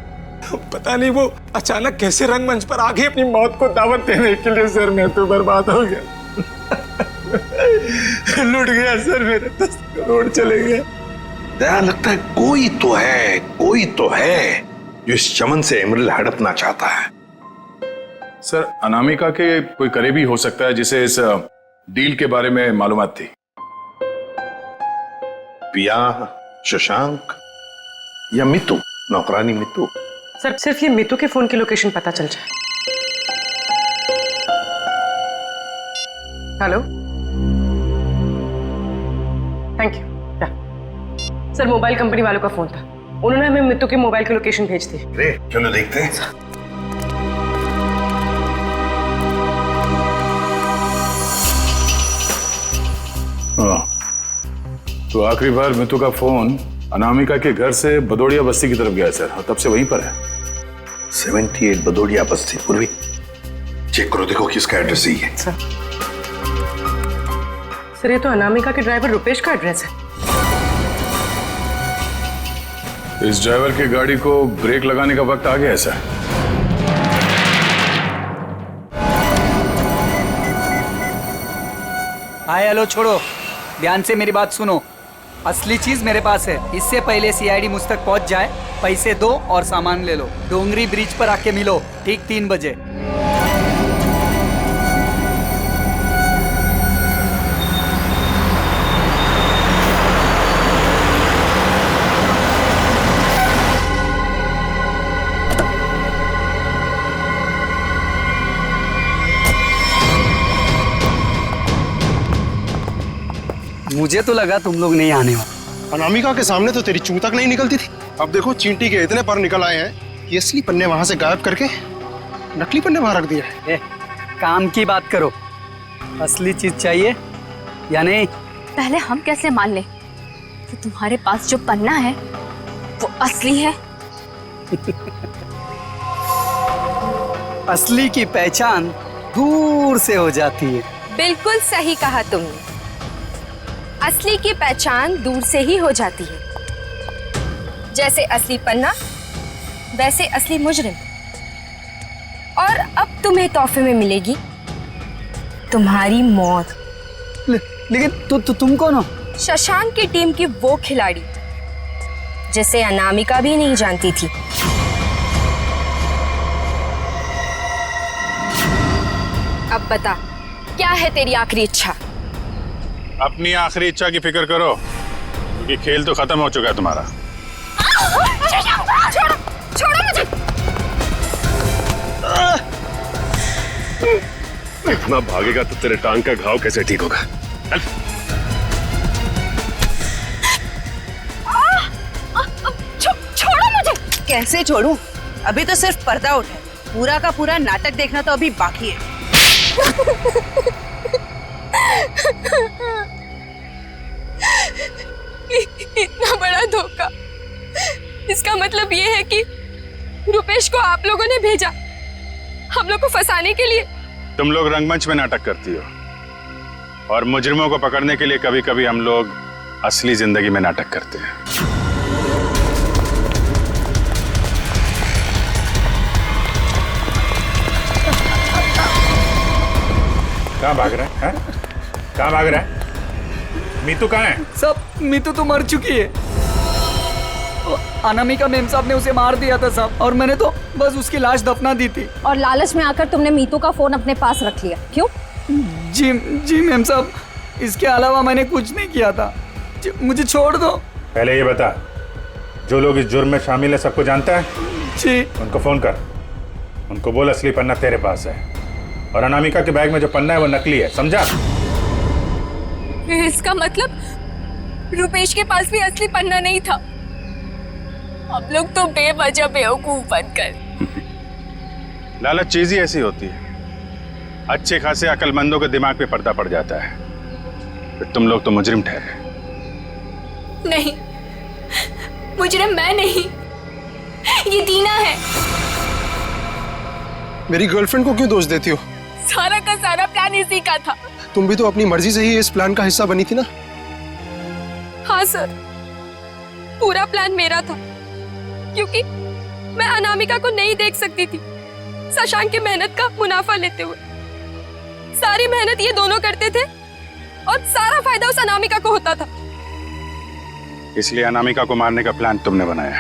पता नहीं वो अचानक कैसे रंगमंच पर आ गई अपनी मौत को दावत देने के लिए। सर, मैं तो बर्बाद हो गया। लूट गया सर, मेरे 10 करोड़ चले गए। दया, लगता है कोई तो है जो इस चमन से एमरल्ड हड़पना चाहता है। सर, अनामिका के कोई करीबी हो सकता है जिसे इस डील के बारे में मालूमात थी। पिया, शशांक या मितू, नौकरानी मितू? सर, सिर्फ ये मितू के फोन की लोकेशन पता चल जाए। Hello, thank you. Sir, mobile company वालों का फोन था, उन्होंने हमें मितू के मोबाइल की लोकेशन भेज दी। चलो देखते हैं। तो आखिरी बार मितू का फोन अनामिका के घर से बदौड़िया बस्ती की तरफ गया सर, और तब से वहीं पर है। 78 बदौड़िया बस्ती। पूर्वी, चेक करो, देखो किसका एड्रेस यही है। सर, ये तो अनामिका के ड्राइवर रुपेश का एड्रेस है। इस ड्राइवर की गाड़ी को ब्रेक लगाने का वक्त आ गया है सर। हाय, हेलो छोड़ो, ध्यान से मेरी बात सुनो। असली चीज मेरे पास है। इससे पहले सीआईडी मुझ तक पहुंच जाए, पैसे दो और सामान ले लो। डोंगरी ब्रिज पर आके मिलो ठीक 3 बजे। मुझे तो लगा तुम लोग नहीं आने वाले। अनामिका के सामने तो तेरी चूं तक नहीं निकलती थी। अब देखो, चींटी के इतने पर निकल आए हैं कि असली पन्ने वहां से गायब करके नकली पन्ने वहां रख दिए। काम की बात करो। असली चीज चाहिए या नहीं? पहले हम कैसे मान लें कि तुम्हारे पास जो पन्ना है वो असली है? असली की पहचान दूर से हो जाती है। बिल्कुल सही कहा तुमने, असली की पहचान दूर से ही हो जाती है। जैसे असली पन्ना वैसे असली मुजरिम। और अब तुम्हें तोहफे में मिलेगी तुम्हारी मौत। लेकिन तुम कौन हो? शशांक की टीम की वो खिलाड़ी जिसे अनामिका भी नहीं जानती थी। अब बता, क्या है तेरी आखिरी इच्छा? अपनी आखिरी इच्छा की फिक्र करो, क्योंकि खेल तो खत्म हो चुका है तुम्हारा। छोड़ो मुझे। इतना भागेगा तो तेरे टांग का घाव कैसे ठीक होगा? चल। छोड़ो मुझे। कैसे छोड़ूं? अभी तो सिर्फ पर्दा उठा है, पूरा का पूरा नाटक देखना तो अभी बाकी है। इतना बड़ा धोखा, इसका मतलब ये है कि रुपेश को आप लोगों ने भेजा हम लोग को फंसाने के लिए। तुम लोग रंगमंच में नाटक करती हो और मुजरिमों को पकड़ने के लिए कभी कभी हम लोग असली जिंदगी में नाटक करते हैं। कहाँ भाग रहा है? कहाँ भाग रहा है? मीतू कहाँ है? सब मीतू तो मर चुकी है। अनामिका मेम साहब ने उसे मार दिया था साहब, और मैंने तो बस उसकी लाश दफना दी थी। और लालच में आकर तुमने मीतू का फोन अपने पास रख लिया, क्यों? जी मेम साहब, इसके अलावा मैंने कुछ नहीं किया था। मुझे छोड़ दो। पहले ये बता, जो लोग इस जुर्म में शामिल है सबको जानता है? जी। उनको फोन कर, उनको बोल असली पन्ना तेरे पास है और अनामिका के बैग में जो पन्ना है वो नकली है, समझा? इसका मतलब रुपेश के पास भी असली पन्ना नहीं था। हम लोग तो बेवजह बेवकूफ बनकर। लालच चीज ही ऐसी होती है, अच्छे खासे अकलमंदों के दिमाग पे पर्दा पड़ जाता है, फिर तुम लोग तो मुजरिम ठहरे। नहीं, मुजरिम मैं नहीं, ये दीना है। मेरी गर्लफ्रेंड को क्यों दोष देती हो? सारा का सारा प्लान इसी का था। तुम भी तो अपनी मर्जी से ही इस प्लान का हिस्सा बनी थी ना? हाँ सर, पूरा प्लान मेरा था, क्योंकि मैं अनामिका को नहीं देख सकती थी शशांक की मेहनत का मुनाफा लेते हुए। सारी मेहनत ये दोनों करते थे और सारा फायदा उस अनामिका को होता था। इसलिए अनामिका को मारने का प्लान तुमने बनाया।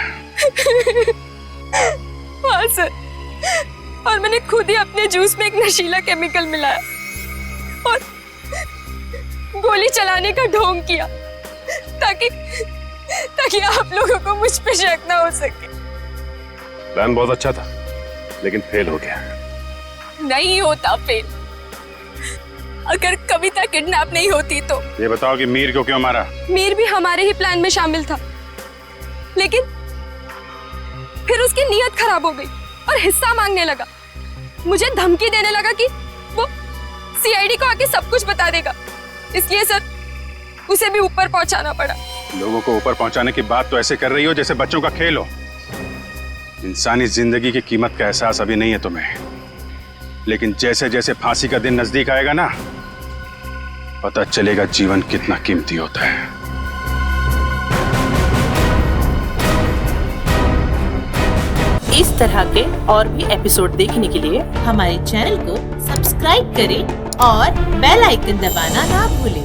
हाँ सर, और मैंने खुद ही अपने जूस में एक नशीला केमिकल मिलाया और गोली चलाने का ढोंग किया ताकि आप लोगों को मुझ पे शक ना हो सके। प्लान बहुत अच्छा था, लेकिन फेल हो गया। नहीं होता फेल। अगर कविता किडनैप नहीं होती तो। ये बताओ कि मीर को क्यों मारा? मीर भी हमारे ही प्लान में शामिल था, लेकिन फिर उसकी नीयत खराब हो गई और हिस्सा मांगने लगा। मुझे धमकी देने लगा कि वो सीआईडी को आके सब कुछ बता देगा। इसलिए सर, उसे भी ऊपर पहुंचाना पड़ा। लोगों को ऊपर पहुंचाने की बात तो ऐसे कर रही हो जैसे बच्चों का खेल हो। इंसानी जिंदगी की कीमत का एहसास अभी नहीं है तुम्हें, लेकिन जैसे जैसे फांसी का दिन नजदीक आएगा ना, पता चलेगा जीवन कितना कीमती होता है। इस तरह के और भी एपिसोड देखने के लिए हमारे चैनल को सब्सक्राइब करें और बेल आइकन दबाना ना भूलें।